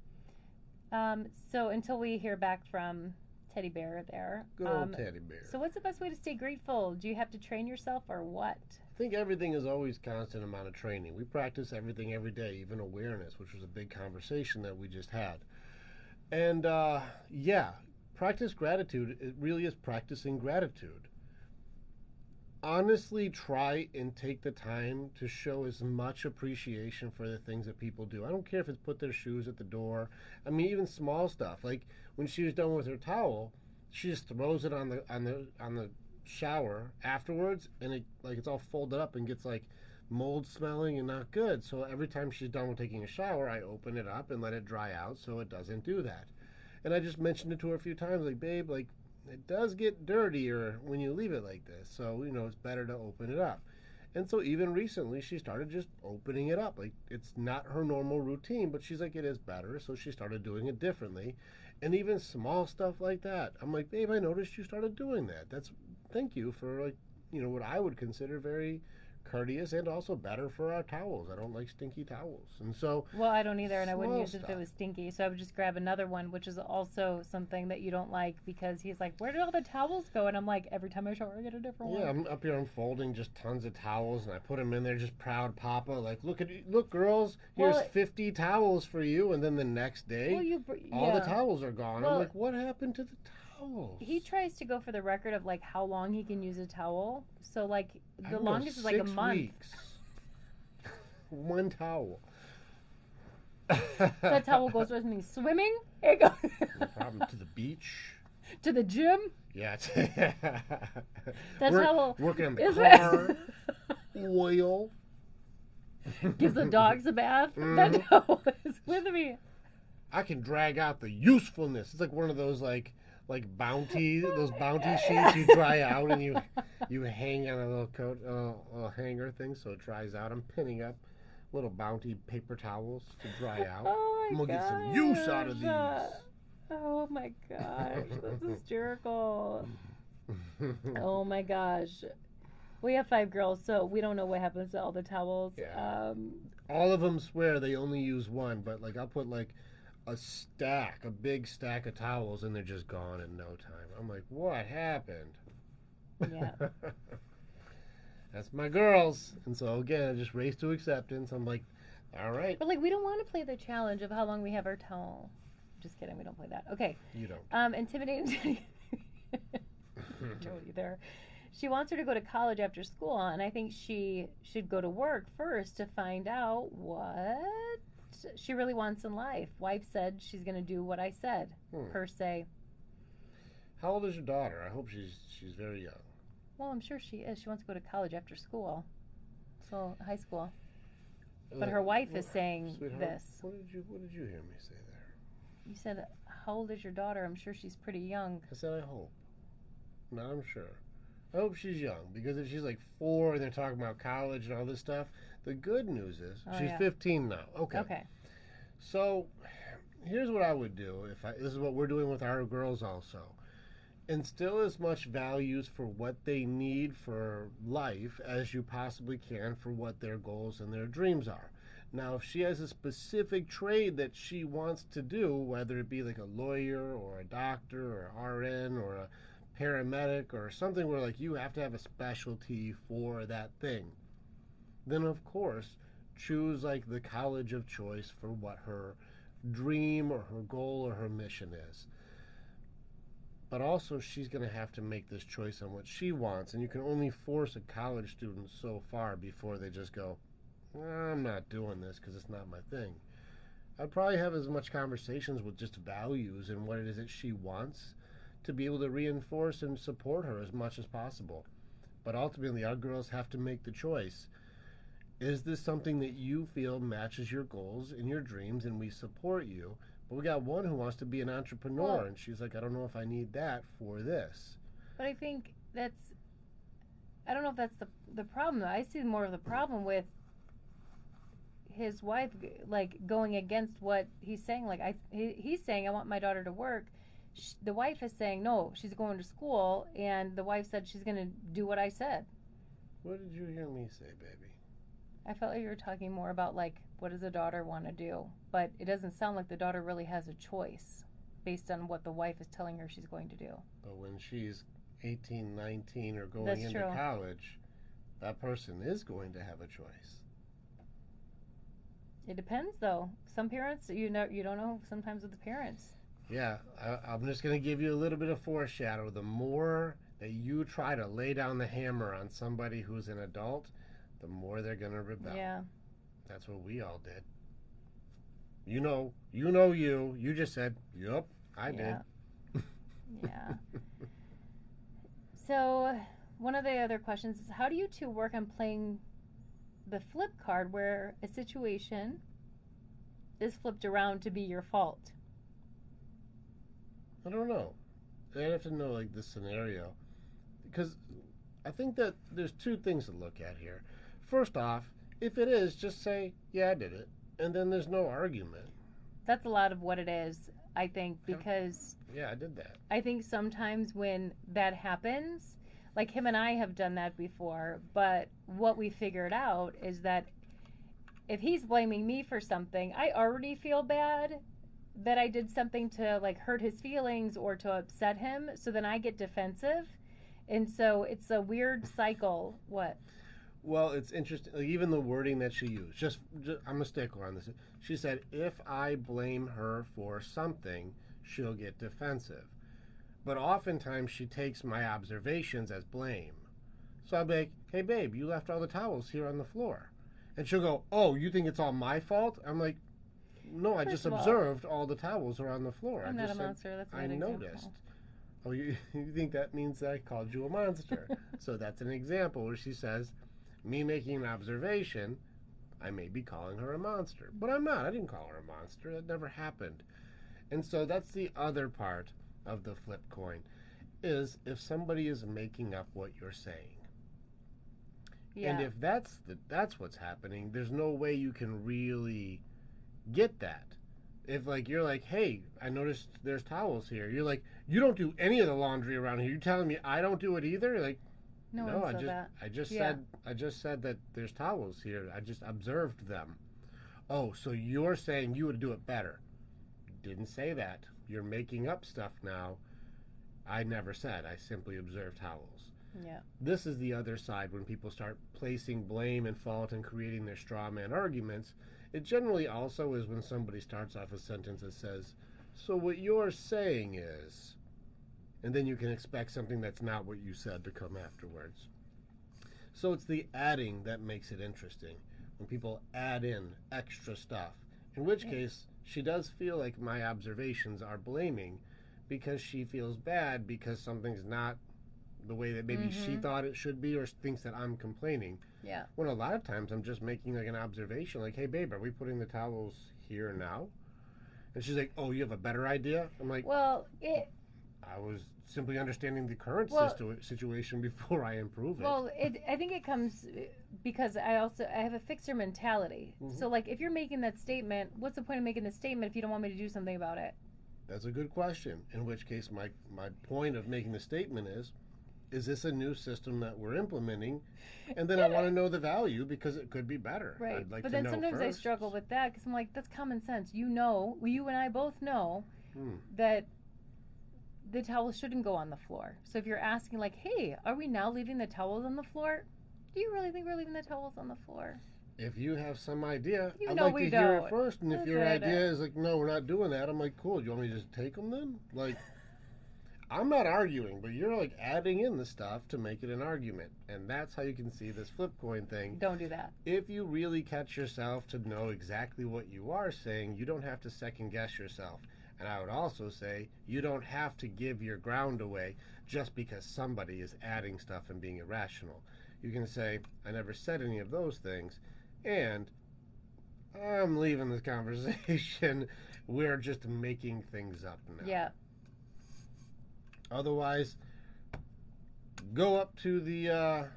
[SPEAKER 2] So until we hear back from Teddy Bear there.
[SPEAKER 1] Good old Teddy Bear.
[SPEAKER 2] So what's the best way to stay grateful? Do you have to train yourself or what?
[SPEAKER 1] I think everything is always constant amount of training. We practice everything every day, even awareness, which was a big conversation that we just had. And yeah, practice gratitude. It really is practicing gratitude. honestly try and take the time to show as much appreciation for the things that people do. I don't care if it's put their shoes at the door. I mean, even small stuff. Like when she was done with her towel, she just throws it on the shower afterwards, and it's all folded up and gets like mold smelling and not good. So every time she's done with taking a shower, I open it up and let it dry out so it doesn't do that. And I just mentioned it to her a few times, like, babe, like, it does get dirtier when you leave it like this. So, it's better to open it up. And so even recently, she started just opening it up. Like, it's not her normal routine, but she's like, it is better. So she started doing it differently. And even small stuff like that. I'm like, babe, I noticed you started doing that. Thank you for, like, what I would consider very courteous and also better for our towels. I don't like stinky towels. And so
[SPEAKER 2] well, I don't either, and I wouldn't use
[SPEAKER 1] stuff.
[SPEAKER 2] it if it was stinky. So I would just grab another one, which is also something that you don't like, because he's like, where did all the towels go? And I'm like, every time I shower I get a different one.
[SPEAKER 1] Yeah, I'm up here unfolding just tons of towels, and I put them in there, just proud papa, like, look girls, here's 50 towels for you. And then the next day all the towels are gone. I'm like, what happened to the towels?
[SPEAKER 2] He tries to go for the record of like how long he can use a towel. So like the longest is like a month.
[SPEAKER 1] 6 weeks. One towel.
[SPEAKER 2] That towel goes with me swimming. It goes
[SPEAKER 1] No problem. To the beach.
[SPEAKER 2] To the gym.
[SPEAKER 1] Yeah.
[SPEAKER 2] That towel
[SPEAKER 1] working on the car. Oil.
[SPEAKER 2] Gives the dogs a bath. That towel is with me.
[SPEAKER 1] I can drag out the usefulness. It's like one of those like bounty, those bounty sheets you dry out and you hang on a little coat, a hanger thing so it dries out. I'm pinning up little bounty paper towels to dry out.
[SPEAKER 2] Oh my
[SPEAKER 1] we'll get some use out of these.
[SPEAKER 2] Oh my gosh, that's hysterical. Oh my gosh. We have 5 girls, so we don't know what happens to all the towels.
[SPEAKER 1] Yeah. All of them swear they only use one, but like I'll put like a big stack of towels, and they're just gone in no time. I'm like, what happened?
[SPEAKER 2] Yeah.
[SPEAKER 1] That's my girls. And so again, I just race to acceptance. I'm like, all right.
[SPEAKER 2] But like, we don't want to play the challenge of how long we have our towel. Just kidding, we don't play that. Okay.
[SPEAKER 1] You don't.
[SPEAKER 2] Intimidating. Don't either. She wants her to go to college after school, and I think she should go to work first to find out what she really wants in life. Wife said she's going to do what I said, per se.
[SPEAKER 1] How old is your daughter? I hope she's very young.
[SPEAKER 2] Well, I'm sure she is. She wants to go to college after school, so high school. But her wife is saying
[SPEAKER 1] sweetheart,
[SPEAKER 2] this.
[SPEAKER 1] What did you hear me say there?
[SPEAKER 2] You said, how old is your daughter? I'm sure she's pretty young.
[SPEAKER 1] I said, I hope. No, I'm sure. I hope she's young, because if she's like 4 and they're talking about college and all this stuff, the good news is she's 15 now. Okay. So here's what I would do this is what we're doing with our girls also. Instill as much values for what they need for life as you possibly can for what their goals and their dreams are. Now, if she has a specific trade that she wants to do, whether it be like a lawyer or a doctor or RN or a paramedic or something where like you have to have a specialty for that thing, then of course choose like the college of choice for what her dream or her goal or her mission is. But also she's going to have to make this choice on what she wants, and you can only force a college student so far before they just go, I'm not doing this because it's not my thing. I'd probably have as much conversations with just values and what it is that she wants to be able to reinforce and support her as much as possible. But ultimately, our girls have to make the choice. Is this something that you feel matches your goals and your dreams, and we support you? But we got one who wants to be an entrepreneur, and she's like, I don't know if I need that for this.
[SPEAKER 2] But I think I don't know if that's the problem, though. I see more of the problem with his wife, like, going against what he's saying. Like, he's saying, I want my daughter to work. The wife is saying, no, she's going to school, and the wife said she's going to do what I said.
[SPEAKER 1] What did you hear me say, baby?
[SPEAKER 2] I felt like you were talking more about, like, what does a daughter want to do? But it doesn't sound like the daughter really has a choice based on what the wife is telling her she's going to do.
[SPEAKER 1] But when she's 18, 19, or going
[SPEAKER 2] That's
[SPEAKER 1] into
[SPEAKER 2] true.
[SPEAKER 1] college, that person is going to have a choice.
[SPEAKER 2] It depends, though. Some parents, you don't know sometimes with the parents.
[SPEAKER 1] Yeah, I'm just going to give you a little bit of foreshadow. The more that you try to lay down the hammer on somebody who's an adult, the more they're going to rebel.
[SPEAKER 2] Yeah.
[SPEAKER 1] That's what we all did. You just said, "Yup, I did."
[SPEAKER 2] Yeah. So, one of the other questions is, how do you two work on playing the flip card where a situation is flipped around to be your fault?
[SPEAKER 1] I don't know. I'd have to know like the scenario, because I think that there's two things to look at here. First off, if it is, just say, "Yeah, I did it," and then there's no argument.
[SPEAKER 2] That's a lot of what it is, I think, because
[SPEAKER 1] Yeah, I did that.
[SPEAKER 2] I think sometimes when that happens, like him and I have done that before, but what we figured out is that if he's blaming me for something, I already feel bad that I did something to like hurt his feelings or to upset him, so then I get defensive. And so it's a weird cycle. What?
[SPEAKER 1] Well, it's interesting. Like, even the wording that she used. Just I'm a stickler on this. She said, "If I blame her for something, she'll get defensive." But oftentimes she takes my observations as blame. So I'll be like, "Hey, babe, you left all the towels here on the floor," and she'll go, "Oh, you think it's all my fault?" I'm like, "No, I just observed all the towels are on the floor.
[SPEAKER 2] I'm
[SPEAKER 1] I
[SPEAKER 2] not
[SPEAKER 1] just
[SPEAKER 2] a monster. That's a
[SPEAKER 1] I
[SPEAKER 2] good
[SPEAKER 1] noticed."
[SPEAKER 2] example.
[SPEAKER 1] Oh, you think that means that I called you a monster? So that's an example where she says, me making an observation, I may be calling her a monster. But I'm not. I didn't call her a monster. That never happened. And so that's the other part of the flip coin, is if somebody is making up what you're saying.
[SPEAKER 2] Yeah.
[SPEAKER 1] And if that's what's happening, there's no way you can really get that. If like you're like, "Hey, I noticed there's towels here." You're like, "You don't do any of the laundry around here. You're telling me I don't do it either?" You're like,
[SPEAKER 2] no
[SPEAKER 1] "No,
[SPEAKER 2] one said that.
[SPEAKER 1] I just
[SPEAKER 2] Yeah.
[SPEAKER 1] said that there's towels here. I just observed them." "Oh, so you're saying you would do it better." Didn't say that. You're making up stuff now. I never said. I simply observed towels.
[SPEAKER 2] Yeah.
[SPEAKER 1] This is the other side when people start placing blame and fault and creating their straw man arguments. It generally also is when somebody starts off a sentence that says, "So what you're saying is," and then you can expect something that's not what you said to come afterwards. So it's the adding that makes it interesting. When people add in extra stuff, in which case she does feel like my observations are blaming, because she feels bad because something's not the way that maybe she thought it should be, or thinks that I'm complaining.
[SPEAKER 2] Yeah.
[SPEAKER 1] When a lot of times I'm just making like an observation, like, "Hey, babe, are we putting the towels here now?" And she's like, "Oh, you have a better idea?" I'm like,
[SPEAKER 2] Well,
[SPEAKER 1] "I was simply understanding the current situation before I improve it."
[SPEAKER 2] Well, I think it comes because I have a fixer mentality. So like, if you're making that statement, what's the point of making the statement if you don't want me to do something about it?
[SPEAKER 1] That's a good question. In which case, my point of making the statement is this a new system that we're implementing? And then I want to know the value, because it could be better.
[SPEAKER 2] Right.
[SPEAKER 1] I'd like
[SPEAKER 2] But
[SPEAKER 1] to
[SPEAKER 2] then
[SPEAKER 1] know
[SPEAKER 2] sometimes I
[SPEAKER 1] first.
[SPEAKER 2] struggle with that because I'm like, that's common sense. You and I both know that the towels shouldn't go on the floor. So if you're asking like, "Hey, are we now leaving the towels on the floor?" Do you really think we're leaving the towels on the floor?
[SPEAKER 1] If you have some idea,
[SPEAKER 2] You
[SPEAKER 1] I'd
[SPEAKER 2] know
[SPEAKER 1] like
[SPEAKER 2] we
[SPEAKER 1] to hear
[SPEAKER 2] don't.
[SPEAKER 1] it first. And if
[SPEAKER 2] That's
[SPEAKER 1] your
[SPEAKER 2] what I
[SPEAKER 1] idea is like, "No, we're not doing that," I'm like, "Cool. Do you want me to just take them then?" Like, I'm not arguing, but you're like adding in the stuff to make it an argument. And that's how you can see this flip coin thing.
[SPEAKER 2] Don't do that.
[SPEAKER 1] If you really catch yourself to know exactly what you are saying, you don't have to second guess yourself. And I would also say you don't have to give your ground away just because somebody is adding stuff and being irrational. You can say, "I never said any of those things, and I'm leaving this conversation. We're just making things up now."
[SPEAKER 2] Yeah.
[SPEAKER 1] Otherwise, go up to the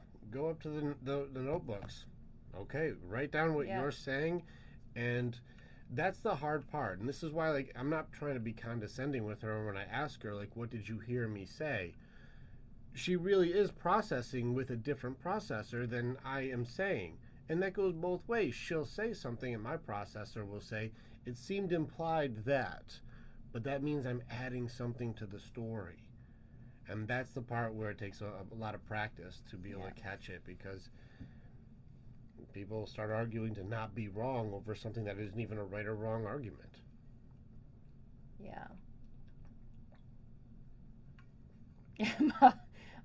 [SPEAKER 1] notebooks. Okay, write down what you're saying, and that's the hard part. And this is why, like, I'm not trying to be condescending with her when I ask her, like, "What did you hear me say?" She really is processing with a different processor than I am saying. And that goes both ways. She'll say something and my processor will say, "It seemed implied that," but that means I'm adding something to the story. And that's the part where it takes a lot of practice to be able to catch it, because people start arguing to not be wrong over something that isn't even a right or wrong argument.
[SPEAKER 2] Yeah.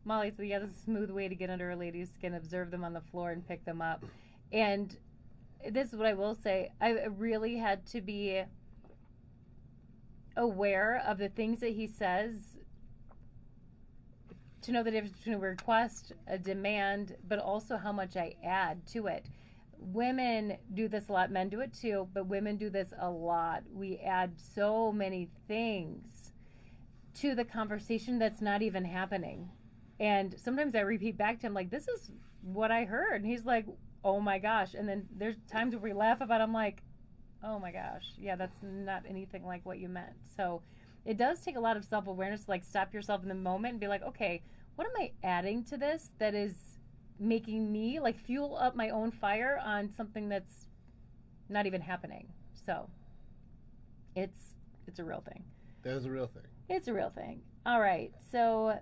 [SPEAKER 2] Molly said, yeah, this is a smooth way to get under a lady's skin, observe them on the floor and pick them up. And this is what I will say. I really had to be aware of the things that he says to know the difference between a request, a demand, but also how much I add to it. Women do this a lot. Men do it too, but women do this a lot. We add so many things to the conversation that's not even happening. And sometimes I repeat back to him, like, this is what I heard. And he's like, oh my gosh. And then there's times where we laugh about it. I'm like, oh my gosh. Yeah, that's not anything like what you meant. So it does take a lot of self-awareness to, like, stop yourself in the moment and be like, okay, what am I adding to this that is making me, like, fuel up my own fire on something that's not even happening? So it's a real thing.
[SPEAKER 1] That is a real thing.
[SPEAKER 2] It's a real thing. All right. So,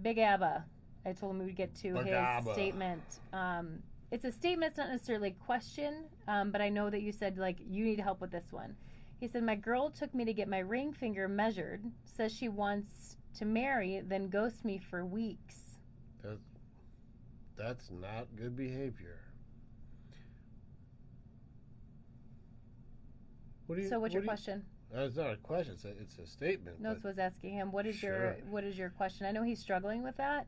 [SPEAKER 2] Big Abba, I told him we would get to
[SPEAKER 1] Big
[SPEAKER 2] his
[SPEAKER 1] Abba.
[SPEAKER 2] statement. It's a statement. It's not necessarily a question, but I know that you said, like, you need help with this one. He said, my girl took me to get my ring finger measured, says she wants to marry, then ghosts me for weeks.
[SPEAKER 1] That's not good behavior.
[SPEAKER 2] What's your question?
[SPEAKER 1] It's not a question. It's a statement.
[SPEAKER 2] No, was asking him, what is your question? I know he's struggling with that.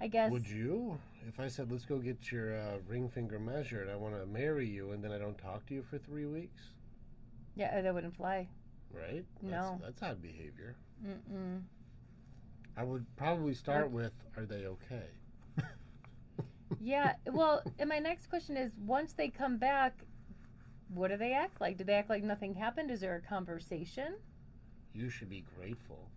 [SPEAKER 2] I guess.
[SPEAKER 1] Would you, if I said, let's go get your ring finger measured, I want to marry you, and then I don't talk to you for 3 weeks?
[SPEAKER 2] Yeah, that wouldn't fly.
[SPEAKER 1] Right?
[SPEAKER 2] No.
[SPEAKER 1] That's odd behavior.
[SPEAKER 2] Mm-mm.
[SPEAKER 1] I would probably start with, are they okay?
[SPEAKER 2] Yeah, well, and my next question is, once they come back, what do they act like? Do they act like nothing happened? Is there a conversation?
[SPEAKER 1] You should be grateful.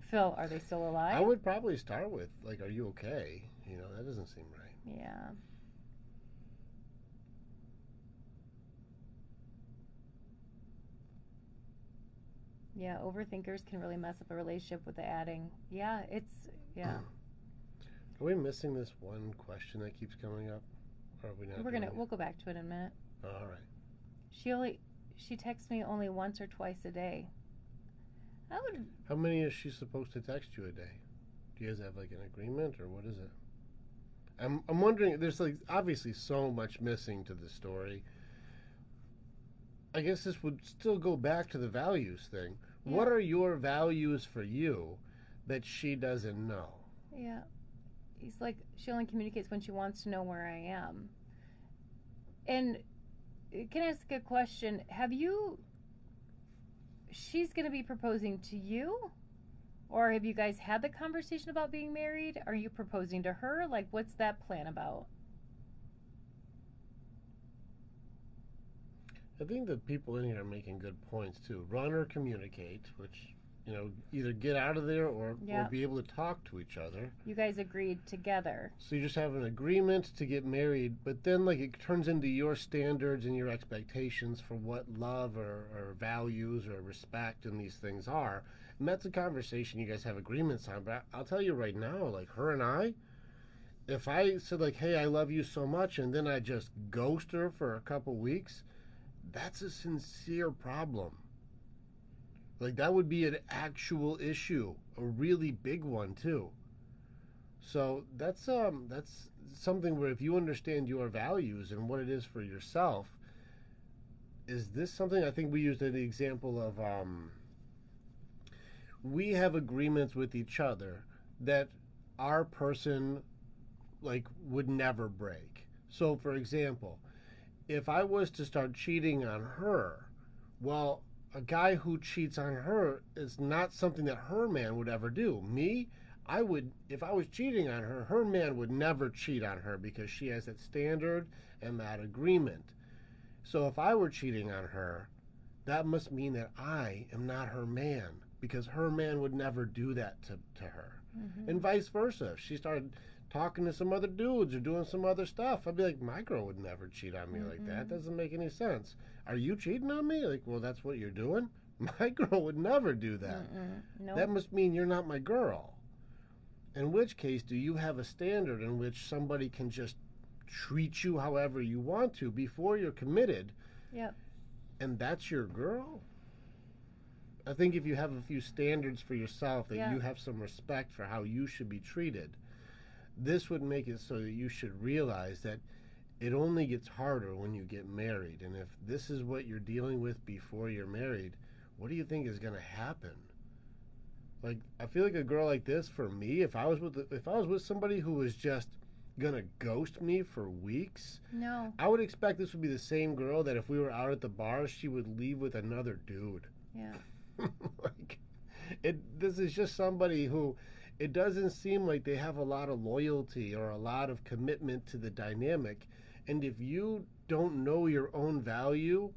[SPEAKER 2] Phil, are they still alive?
[SPEAKER 1] I would probably start with, like, are you okay? You know, that doesn't seem right.
[SPEAKER 2] Yeah. Yeah, overthinkers can really mess up a relationship with the adding. Yeah, yeah.
[SPEAKER 1] Are we missing this one question that keeps coming up? Or are we not?
[SPEAKER 2] We'll go back to it in a minute.
[SPEAKER 1] Oh, all right.
[SPEAKER 2] She texts me only once or twice a day.
[SPEAKER 1] How many is she supposed to text you a day? Do you guys have, like, an agreement, or what is it? I'm wondering. There's, like, obviously so much missing to the story. I guess this would still go back to the values thing. Yeah. What are your values for you that she doesn't know?
[SPEAKER 2] Yeah. He's like, she only communicates when she wants to know where I am. And can I ask a question? She's going to be proposing to you? Or have you guys had the conversation about being married? Are you proposing to her? Like, what's that plan about?
[SPEAKER 1] I think the people in here are making good points, too. Run or communicate, which, you know, either get out of there or be able to talk to each other.
[SPEAKER 2] You guys agreed together.
[SPEAKER 1] So you just have an agreement to get married, but then, like, it turns into your standards and your expectations for what love or values or respect and these things are. And that's a conversation you guys have agreements on. But I'll tell you right now, like, her and I, if I said, like, hey, I love you so much, and then I just ghost her for a couple weeks, that's a sincere problem. Like, that would be an actual issue, a really big one, too. So that's something where if you understand your values and what it is for yourself, is this something, I think we used an example of, we have agreements with each other that our person, like, would never break. So, for example, if I was to start cheating on her, well, a guy who cheats on her is not something that her man would ever do. Me, if I was cheating on her, her man would never cheat on her because she has that standard and that agreement. So if I were cheating on her, that must mean that I am not her man because her man would never do that to her. Mm-hmm. And vice versa. If she started talking to some other dudes or doing some other stuff, I'd be like, my girl would never cheat on me like that. Doesn't make any sense. Are you cheating on me? Like, well, that's what you're doing? My girl would never do that.
[SPEAKER 2] Nope.
[SPEAKER 1] That must mean you're not my girl. In which case, do you have a standard in which somebody can just treat you however you want to before you're committed?
[SPEAKER 2] Yep.
[SPEAKER 1] And that's your girl? I think if you have a few standards for yourself, that
[SPEAKER 2] Yeah.
[SPEAKER 1] you have some respect for how you should be treated, this would make it so that you should realize that it only gets harder when you get married. And if this is what you're dealing with before you're married, what do you think is going to happen? Like, I feel like a girl like this, for me, if I was with somebody who was just gonna ghost me for weeks,
[SPEAKER 2] No.
[SPEAKER 1] I would expect this would be the same girl that if we were out at the bar, she would leave with another dude.
[SPEAKER 2] Yeah.
[SPEAKER 1] Like, this is just somebody who, it doesn't seem like they have a lot of loyalty or a lot of commitment to the dynamic. And if you don't know your own value,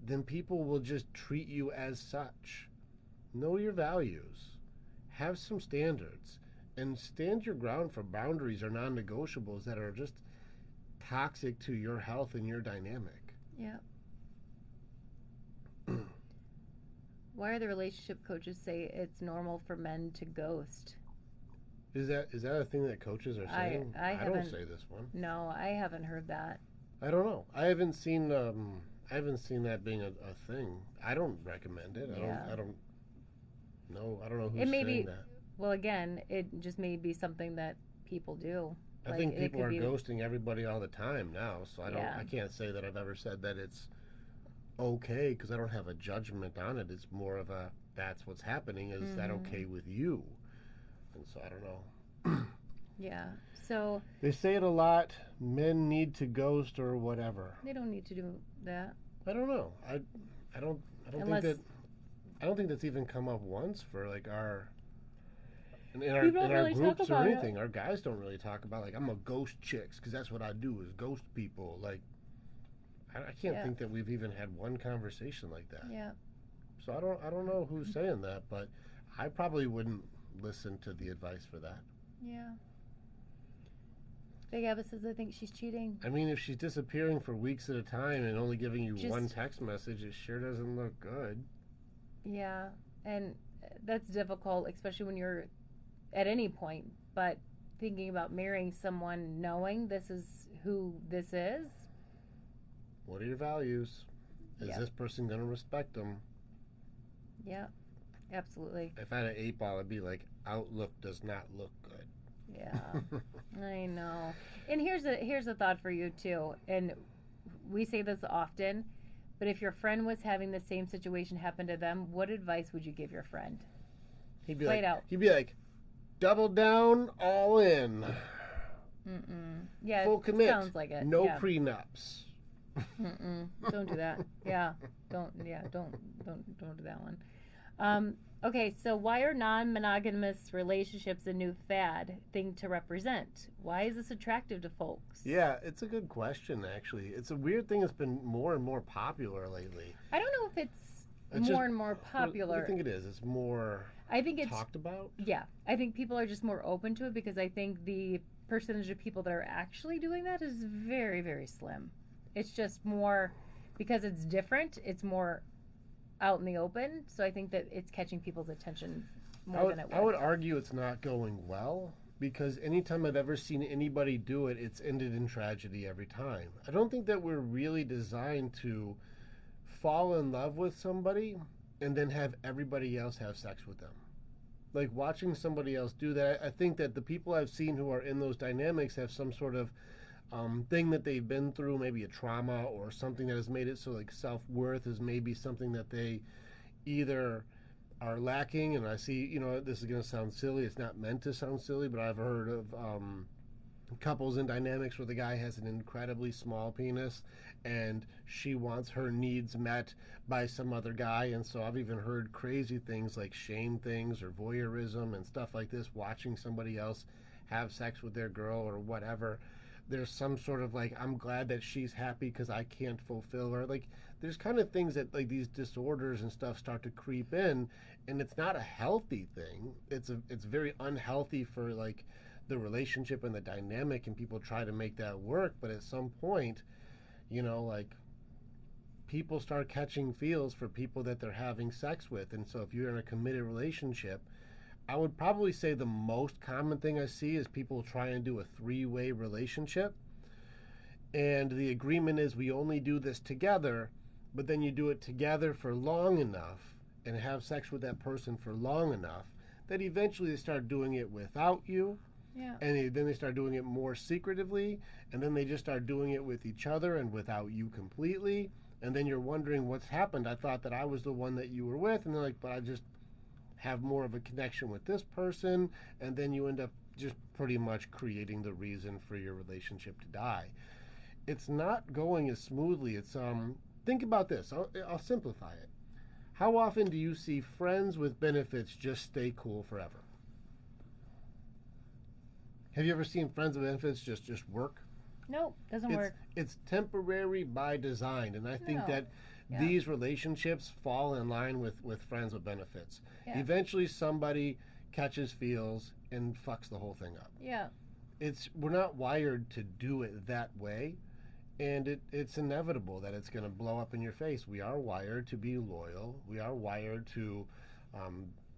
[SPEAKER 1] then people will just treat you as such. Know your values. Have some standards. And stand your ground for boundaries or non-negotiables that are just toxic to your health and your dynamic.
[SPEAKER 2] Yeah. Why are the relationship coaches say it's normal for men to ghost?
[SPEAKER 1] Is that a thing that coaches are saying?
[SPEAKER 2] I
[SPEAKER 1] don't
[SPEAKER 2] haven't-
[SPEAKER 1] say this one.
[SPEAKER 2] No, I haven't heard that.
[SPEAKER 1] I don't know. I haven't seen that being a thing. I don't recommend it.
[SPEAKER 2] Yeah.
[SPEAKER 1] I don't know. I don't know who's
[SPEAKER 2] It may
[SPEAKER 1] saying
[SPEAKER 2] be-
[SPEAKER 1] that.
[SPEAKER 2] Well, again, it just may be something that people do.
[SPEAKER 1] I
[SPEAKER 2] Like,
[SPEAKER 1] think
[SPEAKER 2] it
[SPEAKER 1] people
[SPEAKER 2] could
[SPEAKER 1] are
[SPEAKER 2] be-
[SPEAKER 1] ghosting everybody all the time now, so
[SPEAKER 2] Yeah.
[SPEAKER 1] I can't say that I've ever said that it's okay, because I don't have a judgment on it. It's more of a, that's what's happening. Is that okay with you? And so I don't know.
[SPEAKER 2] Yeah. So
[SPEAKER 1] They say it a lot. Men need to ghost or whatever.
[SPEAKER 2] they don't need to do that.
[SPEAKER 1] I don't know. I don't
[SPEAKER 2] Unless-
[SPEAKER 1] think that's even come up once for like our in our
[SPEAKER 2] We don't
[SPEAKER 1] in our
[SPEAKER 2] really talk
[SPEAKER 1] groups or
[SPEAKER 2] about it.
[SPEAKER 1] anything. Our guys don't really talk about like, I'm a ghost chicks because that's what I do is ghost people. Like I can't
[SPEAKER 2] Yeah.
[SPEAKER 1] think that we've even had one conversation like that.
[SPEAKER 2] Yeah.
[SPEAKER 1] So I don't know who's saying that, but I probably wouldn't listen to the advice for that.
[SPEAKER 2] Yeah. Big Abba says I think she's cheating.
[SPEAKER 1] I mean, if she's disappearing for weeks at a time and only giving you
[SPEAKER 2] Just-
[SPEAKER 1] one text message, it sure doesn't look good.
[SPEAKER 2] Yeah. And that's difficult, especially when you're at any point. But thinking about marrying someone knowing this is who this is.
[SPEAKER 1] What are your values? Is
[SPEAKER 2] Yeah.
[SPEAKER 1] this person going to respect them?
[SPEAKER 2] Yeah. Absolutely.
[SPEAKER 1] If I had an 8-ball, I'd be like, outlook does not look good.
[SPEAKER 2] Yeah. I know. And here's a thought for you too. And we say this often, but if your friend was having the same situation happen to them, what advice would you give your friend?
[SPEAKER 1] He'd be
[SPEAKER 2] Play
[SPEAKER 1] like,
[SPEAKER 2] it out.
[SPEAKER 1] He'd be like, double down, all in,
[SPEAKER 2] Yeah,
[SPEAKER 1] full commit,
[SPEAKER 2] sounds like it.
[SPEAKER 1] no
[SPEAKER 2] Yeah.
[SPEAKER 1] prenups.
[SPEAKER 2] Don't do that. Yeah. Don't do that one. Okay, so why are non-monogamous relationships a new fad thing to represent? Why is this attractive to folks?
[SPEAKER 1] Yeah, it's a good question, actually. It's a weird thing that's been more and more popular lately.
[SPEAKER 2] I don't know if it's
[SPEAKER 1] It's
[SPEAKER 2] more
[SPEAKER 1] just-
[SPEAKER 2] and more
[SPEAKER 1] What
[SPEAKER 2] popular.
[SPEAKER 1] do you think it is? It's more
[SPEAKER 2] I think it's
[SPEAKER 1] talked about?
[SPEAKER 2] yeah. I think people are just more open to it because I think the percentage of people that are actually doing that is very, very slim. It's just more because it's different. It's more out in the open. So I think that it's catching people's attention more than it
[SPEAKER 1] I would
[SPEAKER 2] was.
[SPEAKER 1] argue it's not going well because anytime I've ever seen anybody do it, it's ended in tragedy every time. I don't think that we're really designed to fall in love with somebody and then have everybody else have sex with them. Like watching somebody else do that, I think that the people I've seen who are in those dynamics have some sort of thing that they've been through, maybe a trauma or something that has made it so like self-worth is maybe something that they either are lacking. And I see, this is going to sound silly. It's not meant to sound silly, but I've heard of couples in dynamics where the guy has an incredibly small penis and she wants her needs met by some other guy. And so I've even heard crazy things like shame things or voyeurism and stuff like this, watching somebody else have sex with their girl or whatever. There's some sort of like, I'm glad that she's happy because I can't fulfill her. Like, there's kind of things that like these disorders and stuff start to creep in, and it's not a healthy thing. It's very unhealthy for like the relationship and the dynamic, and people try to make that work. But at some point, like people start catching feels for people that they're having sex with. And so if you're in a committed relationship, I would probably say the most common thing I see is people try and do a 3-way relationship. And the agreement is we only do this together, but then you do it together for long enough and have sex with that person for long enough that eventually they start doing it without you.
[SPEAKER 2] Yeah.
[SPEAKER 1] And then they start doing it more secretively, and then they just start doing it with each other and without you completely. And then you're wondering what's happened. I thought that I was the one that you were with, and they're like, but I just have more of a connection with this person. And then you end up just pretty much creating the reason for your relationship to die. It's not going as smoothly. It's think about this. I'll simplify it. How often do you see friends with benefits just stay cool forever? Have you ever seen friends with benefits just work?
[SPEAKER 2] Nope, doesn't work.
[SPEAKER 1] It's temporary by design, and I think that
[SPEAKER 2] Yeah.
[SPEAKER 1] these relationships fall in line with friends with benefits.
[SPEAKER 2] Yeah.
[SPEAKER 1] Eventually, somebody catches feels and fucks the whole thing up.
[SPEAKER 2] Yeah.
[SPEAKER 1] We're not wired to do it that way, and it's inevitable that it's going to blow up in your face. We are wired to be loyal. We are wired to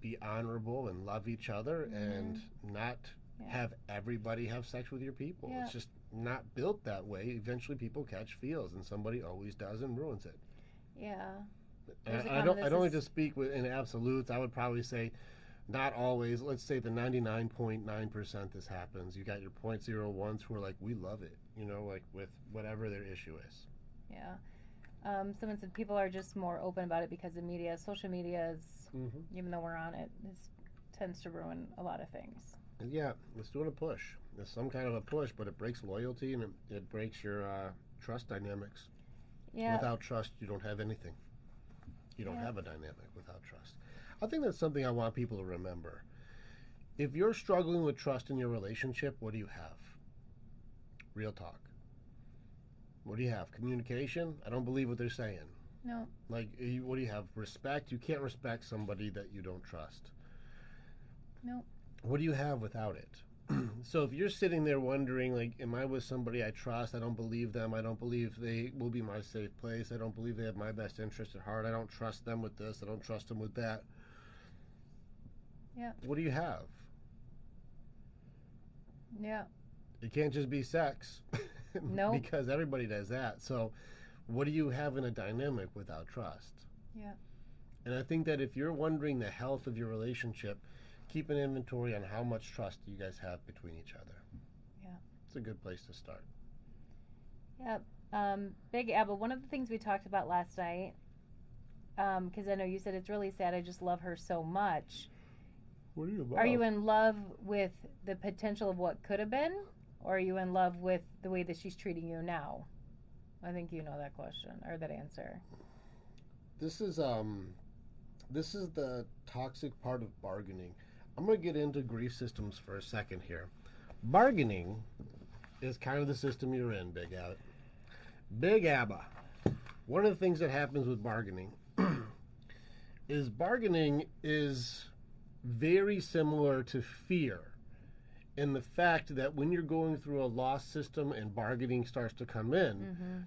[SPEAKER 1] be honorable and love each other, and not have everybody have sex with your people.
[SPEAKER 2] Yeah.
[SPEAKER 1] It's just not built that way. Eventually people catch feels, and somebody always does and ruins it.
[SPEAKER 2] Yeah.
[SPEAKER 1] I don't like to speak in absolutes. I would probably say not always. Let's say the 99.9% this happens. You got your 0.01s who are like, we love it, like with whatever their issue is.
[SPEAKER 2] Yeah. Someone said people are just more open about it because of media. Social media is, even though we're on it, tends to ruin a lot of things.
[SPEAKER 1] Yeah, it's doing a push. It's some kind of a push, but it breaks loyalty and it breaks your trust dynamics.
[SPEAKER 2] Yeah.
[SPEAKER 1] Without trust, you don't have anything. You don't have a dynamic without trust. I think that's something I want people to remember. If you're struggling with trust in your relationship, what do you have? Real talk. What do you have? Communication? I don't believe what they're saying.
[SPEAKER 2] No.
[SPEAKER 1] Like, what do you have? Respect? You can't respect somebody that you don't trust.
[SPEAKER 2] No.
[SPEAKER 1] What do you have without it? So if you're sitting there wondering, like, am I with somebody I trust? I don't believe them. I don't believe they will be my safe place. I don't believe they have my best interest at heart. I don't trust them with this. I don't trust them with that.
[SPEAKER 2] Yeah.
[SPEAKER 1] What do you have?
[SPEAKER 2] Yeah.
[SPEAKER 1] It can't just be sex.
[SPEAKER 2] No.
[SPEAKER 1] Because everybody does that. So what do you have in a dynamic without trust?
[SPEAKER 2] Yeah.
[SPEAKER 1] And I think that if you're wondering the health of your relationship, keep an inventory on how much trust you guys have between each other.
[SPEAKER 2] Yeah.
[SPEAKER 1] It's a good place to start.
[SPEAKER 2] Yeah. Big Abba, one of the things we talked about last night, because I know you said it's really sad, I just love her so much.
[SPEAKER 1] What are you about?
[SPEAKER 2] Are you in love with the potential of what could have been, or are you in love with the way that she's treating you now? I think you know that question, or that answer.
[SPEAKER 1] This is the toxic part of bargaining. I'm going to get into grief systems for a second here. Bargaining is kind of the system you're in, Big Abba. Big Abba. One of the things that happens with bargaining is very similar to fear in the fact that when you're going through a loss system and bargaining starts to come in,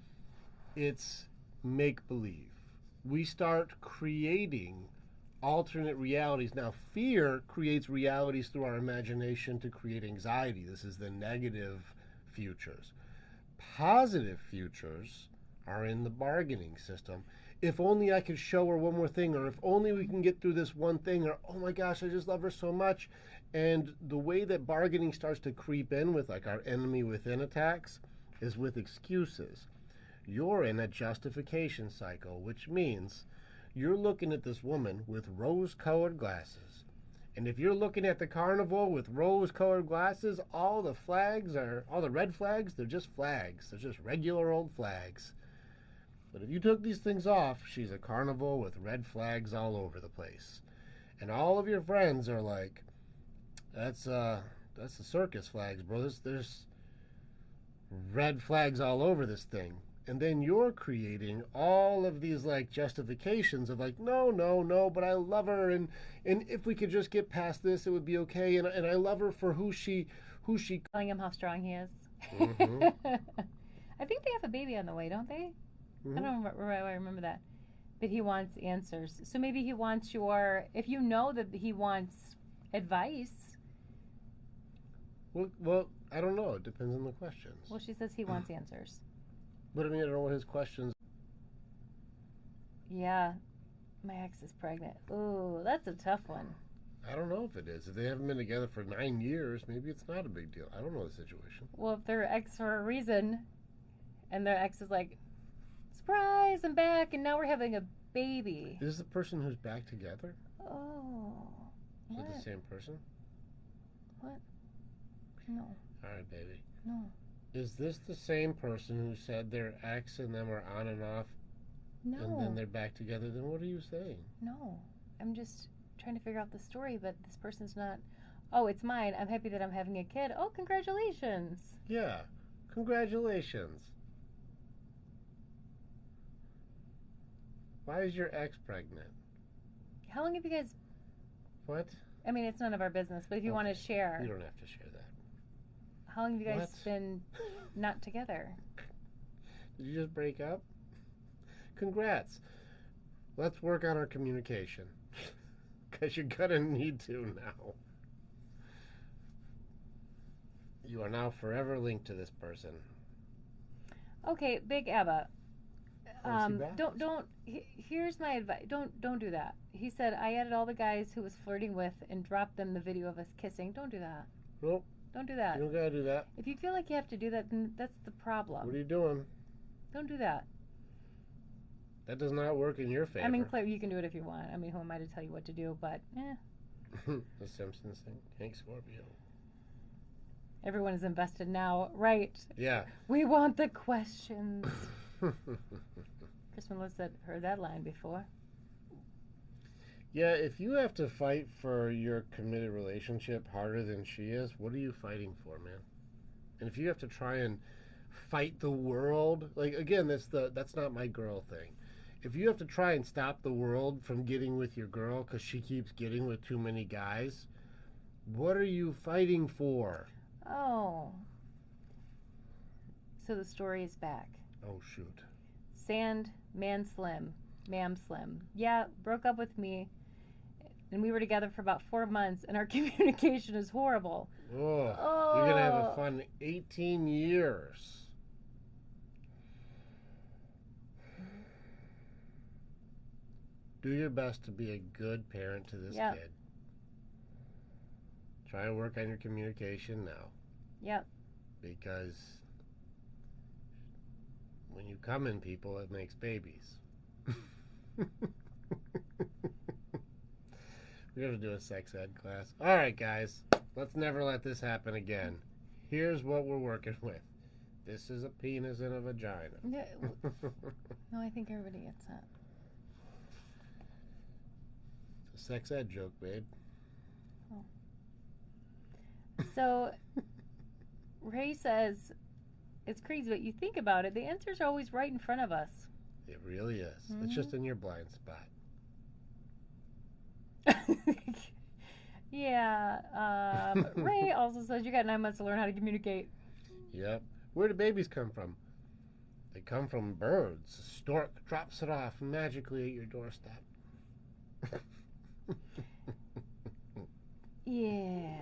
[SPEAKER 1] it's make-believe. We start creating alternate realities. Now, fear creates realities through our imagination to create anxiety. This is the negative futures. Positive futures are in the bargaining system. If only I could show her one more thing, or if only we can get through this one thing, or oh my gosh, I just love her so much. And the way that bargaining starts to creep in with like our enemy within attacks is with excuses. You're in a justification cycle, which means you're looking at this woman with rose-colored glasses. And if you're looking at the carnival with rose-colored glasses, all the red flags, they're just flags. They're just regular old flags. But if you took these things off, she's a carnival with red flags all over the place. And all of your friends are like, that's the circus flags, bro. There's red flags all over this thing. And then you're creating all of these like justifications of like, no, but I love her, and if we could just get past this, it would be okay. And I love her for who she.
[SPEAKER 2] Telling him how strong he is.
[SPEAKER 1] Mm-hmm.
[SPEAKER 2] I think they have a baby on the way, don't they?
[SPEAKER 1] Mm-hmm.
[SPEAKER 2] I don't remember that. But he wants answers. So maybe he wants if you know that he wants advice.
[SPEAKER 1] Well, I don't know. It depends on the questions.
[SPEAKER 2] Well, she says he wants answers.
[SPEAKER 1] But I mean, I don't know what his questions.
[SPEAKER 2] Yeah. My ex is pregnant. Ooh, that's a tough one.
[SPEAKER 1] I don't know if it is. If they haven't been together for 9 years, maybe it's not a big deal. I don't know the situation.
[SPEAKER 2] Well, if they're ex for a reason, and their ex is like, surprise, I'm back, and now we're having a baby.
[SPEAKER 1] Is the person who's back together?
[SPEAKER 2] Oh.
[SPEAKER 1] Is
[SPEAKER 2] What?
[SPEAKER 1] it the same person?
[SPEAKER 2] What? No.
[SPEAKER 1] All right, baby.
[SPEAKER 2] No.
[SPEAKER 1] Is this the same person who said their ex and them are on and off,
[SPEAKER 2] No.
[SPEAKER 1] and then they're back together? Then what are you saying?
[SPEAKER 2] No. I'm just trying to figure out the story, but this person's not. Oh, it's mine. I'm happy that I'm having a kid. Oh, congratulations.
[SPEAKER 1] Yeah. Congratulations. Why is your ex pregnant?
[SPEAKER 2] How long have you guys...
[SPEAKER 1] What?
[SPEAKER 2] I mean, it's none of our business, but if you want to share...
[SPEAKER 1] You don't have to share that.
[SPEAKER 2] How long have you guys
[SPEAKER 1] What?
[SPEAKER 2] been not together?
[SPEAKER 1] Did you just break up? Congrats. Let's work on our communication. Because you're going to need to now. You are now forever linked to this person.
[SPEAKER 2] Okay, Big Abba.
[SPEAKER 1] Oh, is he back?
[SPEAKER 2] Here's my advice. Don't do that. He said I added all the guys who was flirting with and dropped them the video of us kissing. Don't do that.
[SPEAKER 1] Nope.
[SPEAKER 2] Don't do that.
[SPEAKER 1] You don't gotta do that.
[SPEAKER 2] If you feel like you have to do that, then that's the problem.
[SPEAKER 1] What are you doing?
[SPEAKER 2] Don't do that.
[SPEAKER 1] That does not work in your favor.
[SPEAKER 2] I mean, Claire, you can do it if you want. I mean, who am I to tell you what to do? But,
[SPEAKER 1] The Simpsons thing. Hank Scorpio.
[SPEAKER 2] everyone is invested now. Right.
[SPEAKER 1] Yeah.
[SPEAKER 2] We want the questions. Chris Melissa heard that line before.
[SPEAKER 1] Yeah, if you have to fight for your committed relationship harder than she is, what are you fighting for, man? And if you have to try and fight the world, like again, that's not my girl thing. If you have to try and stop the world from getting with your girl because she keeps getting with too many guys, what are you fighting for?
[SPEAKER 2] Oh. So the story is back.
[SPEAKER 1] Oh shoot.
[SPEAKER 2] Sand, man slim, ma'am slim. Yeah, broke up with me. And we were together for about 4 months, and our communication is horrible.
[SPEAKER 1] Oh, you're going to have a fun 18 years. Do your best to be a good parent to this kid. Try and work on your communication now.
[SPEAKER 2] Yep.
[SPEAKER 1] Because when you come in people, it makes babies. We're going to do a sex ed class. All right, guys. Let's never let this happen again. Here's what we're working with. This is a penis and a vagina.
[SPEAKER 2] Yeah, no, I think everybody gets that.
[SPEAKER 1] It's a sex ed joke, babe.
[SPEAKER 2] Oh. So, Ray says, it's crazy, but you think about it, the answers are always right in front of us.
[SPEAKER 1] It really is.
[SPEAKER 2] Mm-hmm.
[SPEAKER 1] It's just in your blind spot.
[SPEAKER 2] Yeah. Ray also says you got 9 months to learn how to communicate.
[SPEAKER 1] Yep. Where do babies come from? They come from birds. A stork drops it off magically at your doorstep.
[SPEAKER 2] Yeah.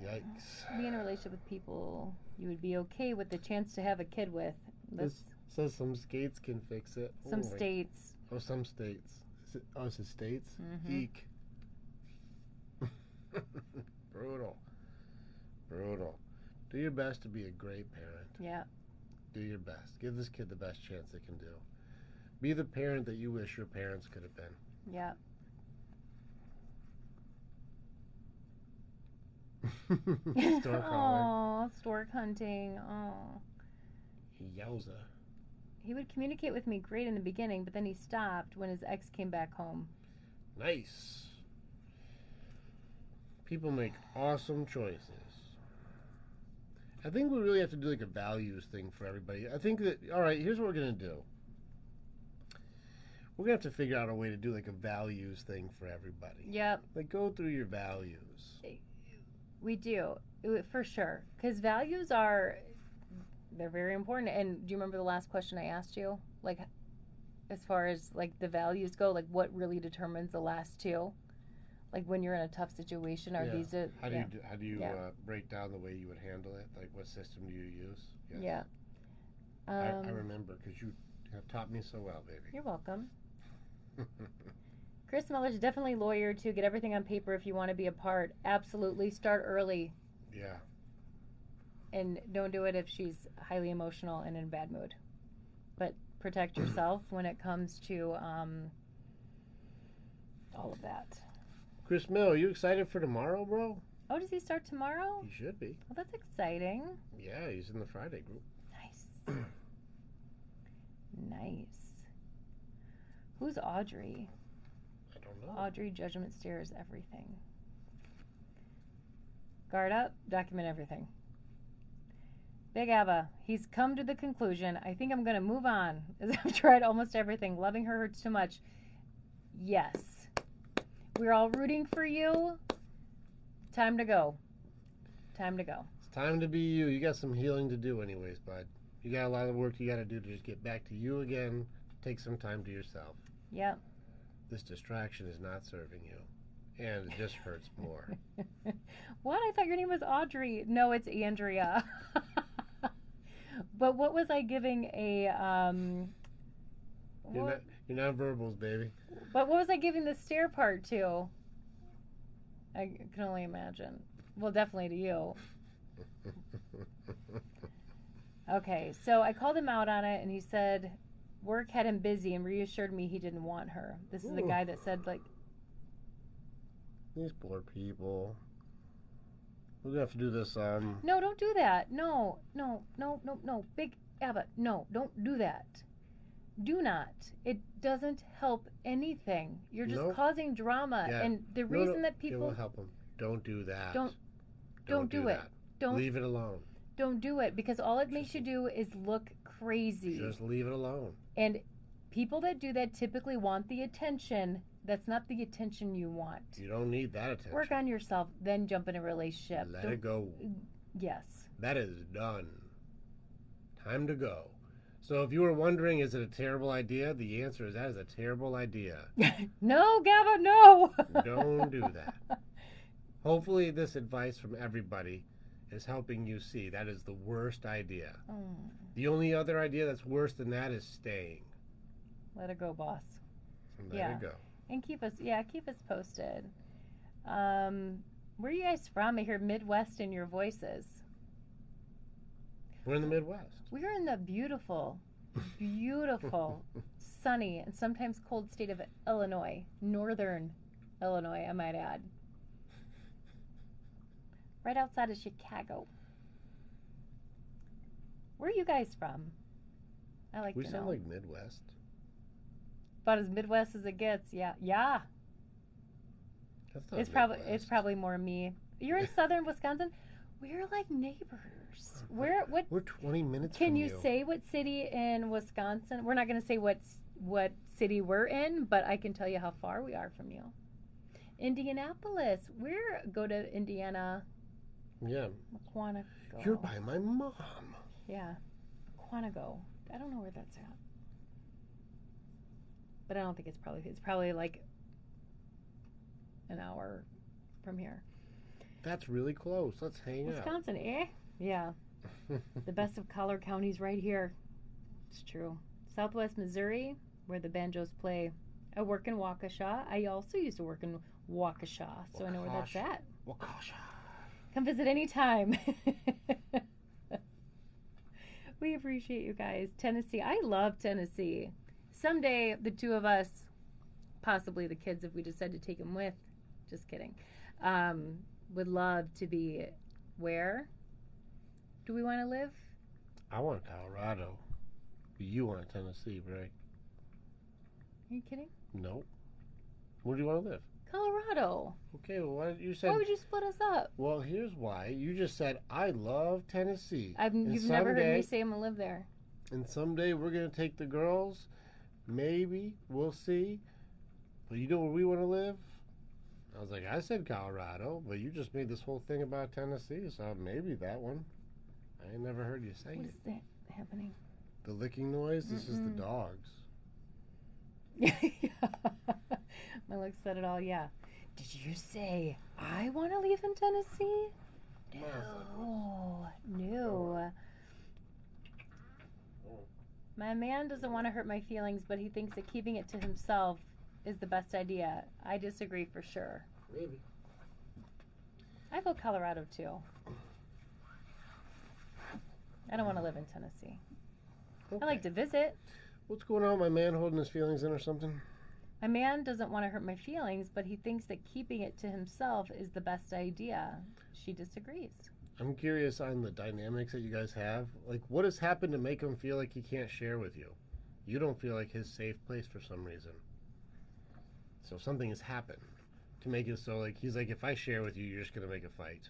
[SPEAKER 1] Yikes.
[SPEAKER 2] Be in a relationship with people you would be okay with the chance to have a kid with.
[SPEAKER 1] This says some skates can fix it.
[SPEAKER 2] Some states.
[SPEAKER 1] Oh, some states. Is it states?
[SPEAKER 2] Mm-hmm.
[SPEAKER 1] Eek. Brutal. Do your best to be a great parent.
[SPEAKER 2] Yeah.
[SPEAKER 1] Do your best. Give this kid the best chance they can do. Be the parent that you wish your parents could have been.
[SPEAKER 2] Yeah.
[SPEAKER 1] Stork calling.
[SPEAKER 2] Oh, stork hunting. Oh.
[SPEAKER 1] Yowza.
[SPEAKER 2] He would communicate with me great in the beginning, but then he stopped when his ex came back home.
[SPEAKER 1] Nice. People make awesome choices. I think we really have to do like a values thing for everybody. I think that, all right, here's what we're going to do. We're going to have to figure out a way to do like a values thing for everybody.
[SPEAKER 2] Yep.
[SPEAKER 1] Like go through your values.
[SPEAKER 2] We do, for sure. Because values they're very important. And do you remember the last question I asked you? Like, as far as like the values go, like what really determines the last two? Like when you're in a tough situation, are these a...
[SPEAKER 1] How do you break down the way you would handle it? Like what system do you use?
[SPEAKER 2] Yes. Yeah.
[SPEAKER 1] I remember because you You have taught me so well, baby.
[SPEAKER 2] You're welcome. Chris Miller's definitely lawyer to get everything on paper if you want to be a part. Absolutely. Start early.
[SPEAKER 1] Yeah.
[SPEAKER 2] And don't do it if she's highly emotional and in a bad mood. But protect yourself when it comes to all of that.
[SPEAKER 1] Chris Mill, are you excited for tomorrow, bro?
[SPEAKER 2] Oh, does he start tomorrow?
[SPEAKER 1] He should be.
[SPEAKER 2] Well, that's exciting.
[SPEAKER 1] Yeah, he's in the Friday group.
[SPEAKER 2] Nice. Nice. Who's Audrey?
[SPEAKER 1] I don't know.
[SPEAKER 2] Audrey, judgment stares everything. Guard up, document everything. Big Abba, he's come to the conclusion, I think I'm going to move on, as I've tried almost everything. Loving her hurts too much. Yes. We're all rooting for you. Time to go. Time to go.
[SPEAKER 1] It's time to be you. You got some healing to do anyways, bud. You got a lot of work you got to do to just get back to you again. Take some time to yourself.
[SPEAKER 2] Yep.
[SPEAKER 1] This distraction is not serving you. And it just hurts more.
[SPEAKER 2] What? I thought your name was Audrey. No, it's Andrea. But what was I giving a
[SPEAKER 1] You're not verbals, baby.
[SPEAKER 2] But what was I giving the stare part to? I can only imagine. Well, definitely to you. Okay, so I called him out on it, and he said work had him busy and reassured me he didn't want her. This is the guy that said, like...
[SPEAKER 1] These poor people. We're going to have to do this,
[SPEAKER 2] No, don't do that. No. Big Abbott, no, don't do that. Do not. It doesn't help anything. You're just causing drama.
[SPEAKER 1] Yeah.
[SPEAKER 2] And the reason that people...
[SPEAKER 1] It will help them. Don't do that.
[SPEAKER 2] Don't do it.
[SPEAKER 1] That.
[SPEAKER 2] Don't
[SPEAKER 1] leave it alone.
[SPEAKER 2] Don't do it, because all it makes you do is look crazy.
[SPEAKER 1] Just leave it alone.
[SPEAKER 2] And people that do that typically want the attention. That's not the attention you want.
[SPEAKER 1] You don't need that attention.
[SPEAKER 2] Work on yourself, then jump in a relationship.
[SPEAKER 1] Let it go.
[SPEAKER 2] Yes.
[SPEAKER 1] That is done. Time to go. So if you were wondering, is it a terrible idea? The answer is that is a terrible idea.
[SPEAKER 2] No, Gaba, no.
[SPEAKER 1] Don't do that. Hopefully this advice from everybody is helping you see that is the worst idea. The only other idea that's worse than that is staying.
[SPEAKER 2] Let it go, boss.
[SPEAKER 1] Let it go.
[SPEAKER 2] And keep us posted. Where are you guys from? I hear Midwest in your voices.
[SPEAKER 1] We're in the Midwest.
[SPEAKER 2] We're in the beautiful, sunny, and sometimes cold state of Illinois. Northern Illinois, I might add. Right outside of Chicago. Where are you guys from? I like to know.
[SPEAKER 1] We sound like Midwest.
[SPEAKER 2] About as Midwest as it gets, yeah. Yeah.
[SPEAKER 1] That's not
[SPEAKER 2] It's probably more me. You're in southern Wisconsin? We're like neighbors. We're
[SPEAKER 1] 20 minutes
[SPEAKER 2] Can
[SPEAKER 1] from
[SPEAKER 2] you say what city in Wisconsin? We're not going to say what city we're in, but I can tell you how far we are from you. Indianapolis. Go to Indiana.
[SPEAKER 1] Yeah.
[SPEAKER 2] Quantico.
[SPEAKER 1] You're by my mom.
[SPEAKER 2] Yeah. Quantico. I don't know where that's at. But I don't think it's probably like an hour from here.
[SPEAKER 1] That's really close. Let's hang out.
[SPEAKER 2] Wisconsin, eh? Yeah. The best of Collar County's right here. It's true. Southwest Missouri, where the banjos play. I work in Waukesha. I also used to work in Waukesha, so I know where that's at.
[SPEAKER 1] Waukesha.
[SPEAKER 2] Come visit anytime. We appreciate you guys. Tennessee. I love Tennessee. Someday, the two of us, possibly the kids if we decide to take them with, just kidding, would love to be, where do we want to live?
[SPEAKER 1] I want Colorado. You want Tennessee, right?
[SPEAKER 2] Are you kidding?
[SPEAKER 1] Nope. Where do you want to live?
[SPEAKER 2] Colorado.
[SPEAKER 1] Okay, well, why
[SPEAKER 2] would you split us up?
[SPEAKER 1] Well, here's why. You just said, I love Tennessee.
[SPEAKER 2] You've never heard me say I'm going to live there.
[SPEAKER 1] And someday we're going to take the girls. Maybe. We'll see. But you know where we want to live? I was like, I said Colorado, but you just made this whole thing about Tennessee, so maybe that one. I ain't never heard you say it.
[SPEAKER 2] What is that happening?
[SPEAKER 1] The licking noise? This is the dogs.
[SPEAKER 2] My legs said it all, yeah. Did you say I want to leave in Tennessee? No.
[SPEAKER 1] Oh.
[SPEAKER 2] No.
[SPEAKER 1] Oh.
[SPEAKER 2] My man doesn't want to hurt my feelings, but he thinks that keeping it to himself is the best idea. I disagree for sure.
[SPEAKER 1] Maybe.
[SPEAKER 2] I go Colorado too. I don't want to live in Tennessee.
[SPEAKER 1] Okay.
[SPEAKER 2] I like to visit.
[SPEAKER 1] What's going on? My man holding his feelings in or something?
[SPEAKER 2] My man doesn't want to hurt my feelings, but he thinks that keeping it to himself is the best idea. She disagrees.
[SPEAKER 1] I'm curious on the dynamics that you guys have. Like, what has happened to make him feel like he can't share with you? You don't feel like his safe place for some reason. So something has happened to make it so, like, he's like, if I share with you, you're just going to make a fight.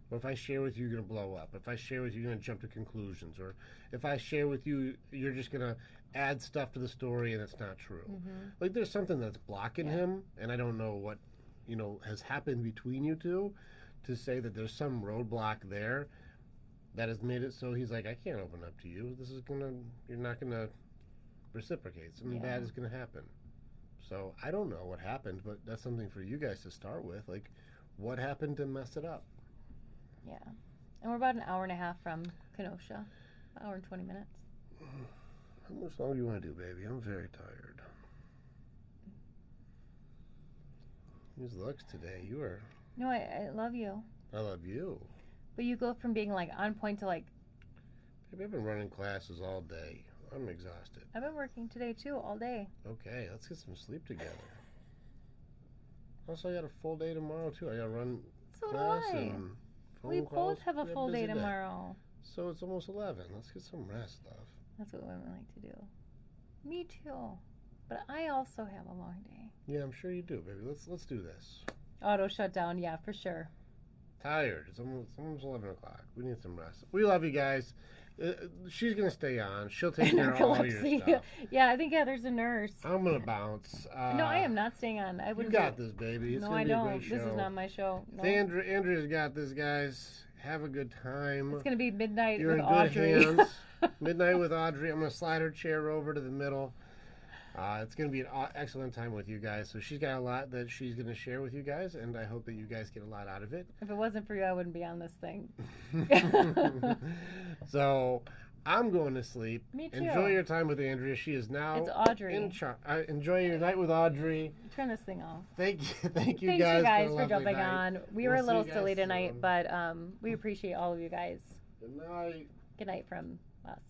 [SPEAKER 1] Or if I share with you, you're going to blow up. If I share with you, you're going to jump to conclusions. Or if I share with you, you're just going to add stuff to the story and it's not true.
[SPEAKER 2] Mm-hmm.
[SPEAKER 1] Like, there's something that's blocking him, and I don't know what, has happened between you two to say that there's some roadblock there that has made it so he's like, I can't open up to you. You're not going to reciprocate. Something bad is going to happen. So I don't know what happened, but that's something for you guys to start with. Like, what happened to mess it up?
[SPEAKER 2] Yeah. And we're about an hour and a half from Kenosha. An hour and 20 minutes.
[SPEAKER 1] How much longer do you want to do, baby? I'm very tired. These looks today, you are...
[SPEAKER 2] No, I love you.
[SPEAKER 1] I love you.
[SPEAKER 2] But you go from being, like, on point to, like...
[SPEAKER 1] Baby, I've been running classes all day. I'm exhausted.
[SPEAKER 2] I've been working today, too, all day.
[SPEAKER 1] Okay, let's get some sleep together. Also, I got a full day tomorrow, too. I got to run class and phone
[SPEAKER 2] We
[SPEAKER 1] calls.
[SPEAKER 2] both have a full day tomorrow.
[SPEAKER 1] So it's almost 11. Let's get some rest, love.
[SPEAKER 2] That's what women like to do. Me, too. But I also have a long day.
[SPEAKER 1] Yeah, I'm sure you do, baby. Let's do this.
[SPEAKER 2] Auto shutdown, yeah, for sure.
[SPEAKER 1] Tired. It's almost 11 o'clock. We need some rest. We love you guys. She's going to stay on. She'll take care of all your stuff.
[SPEAKER 2] Yeah, I think there's a nurse.
[SPEAKER 1] I'm going to bounce.
[SPEAKER 2] No, I am not staying on.
[SPEAKER 1] You got this, baby. It's
[SPEAKER 2] no,
[SPEAKER 1] gonna
[SPEAKER 2] I
[SPEAKER 1] be a
[SPEAKER 2] don't.
[SPEAKER 1] great show.
[SPEAKER 2] This is not my show. No.
[SPEAKER 1] Andrea's got this, guys. Have a good time.
[SPEAKER 2] It's going to be midnight
[SPEAKER 1] You're
[SPEAKER 2] with
[SPEAKER 1] in good
[SPEAKER 2] Audrey.
[SPEAKER 1] hands. Midnight with Audrey. I'm going to slide her chair over to the middle. It's going to be an excellent time with you guys. So she's got a lot that she's going to share with you guys, and I hope that you guys get a lot out of it.
[SPEAKER 2] If it wasn't for you, I wouldn't be on this thing.
[SPEAKER 1] So I'm going to sleep.
[SPEAKER 2] Me too.
[SPEAKER 1] Enjoy your time with Andrea. She is now
[SPEAKER 2] It's Audrey.
[SPEAKER 1] Enjoy your night with Audrey.
[SPEAKER 2] Turn this thing off.
[SPEAKER 1] Thank you
[SPEAKER 2] Thanks
[SPEAKER 1] guys,
[SPEAKER 2] you guys
[SPEAKER 1] for,
[SPEAKER 2] for jumping on. We were a little silly tonight,
[SPEAKER 1] soon.
[SPEAKER 2] but we appreciate all of you guys.
[SPEAKER 1] Good night.
[SPEAKER 2] Good night from us.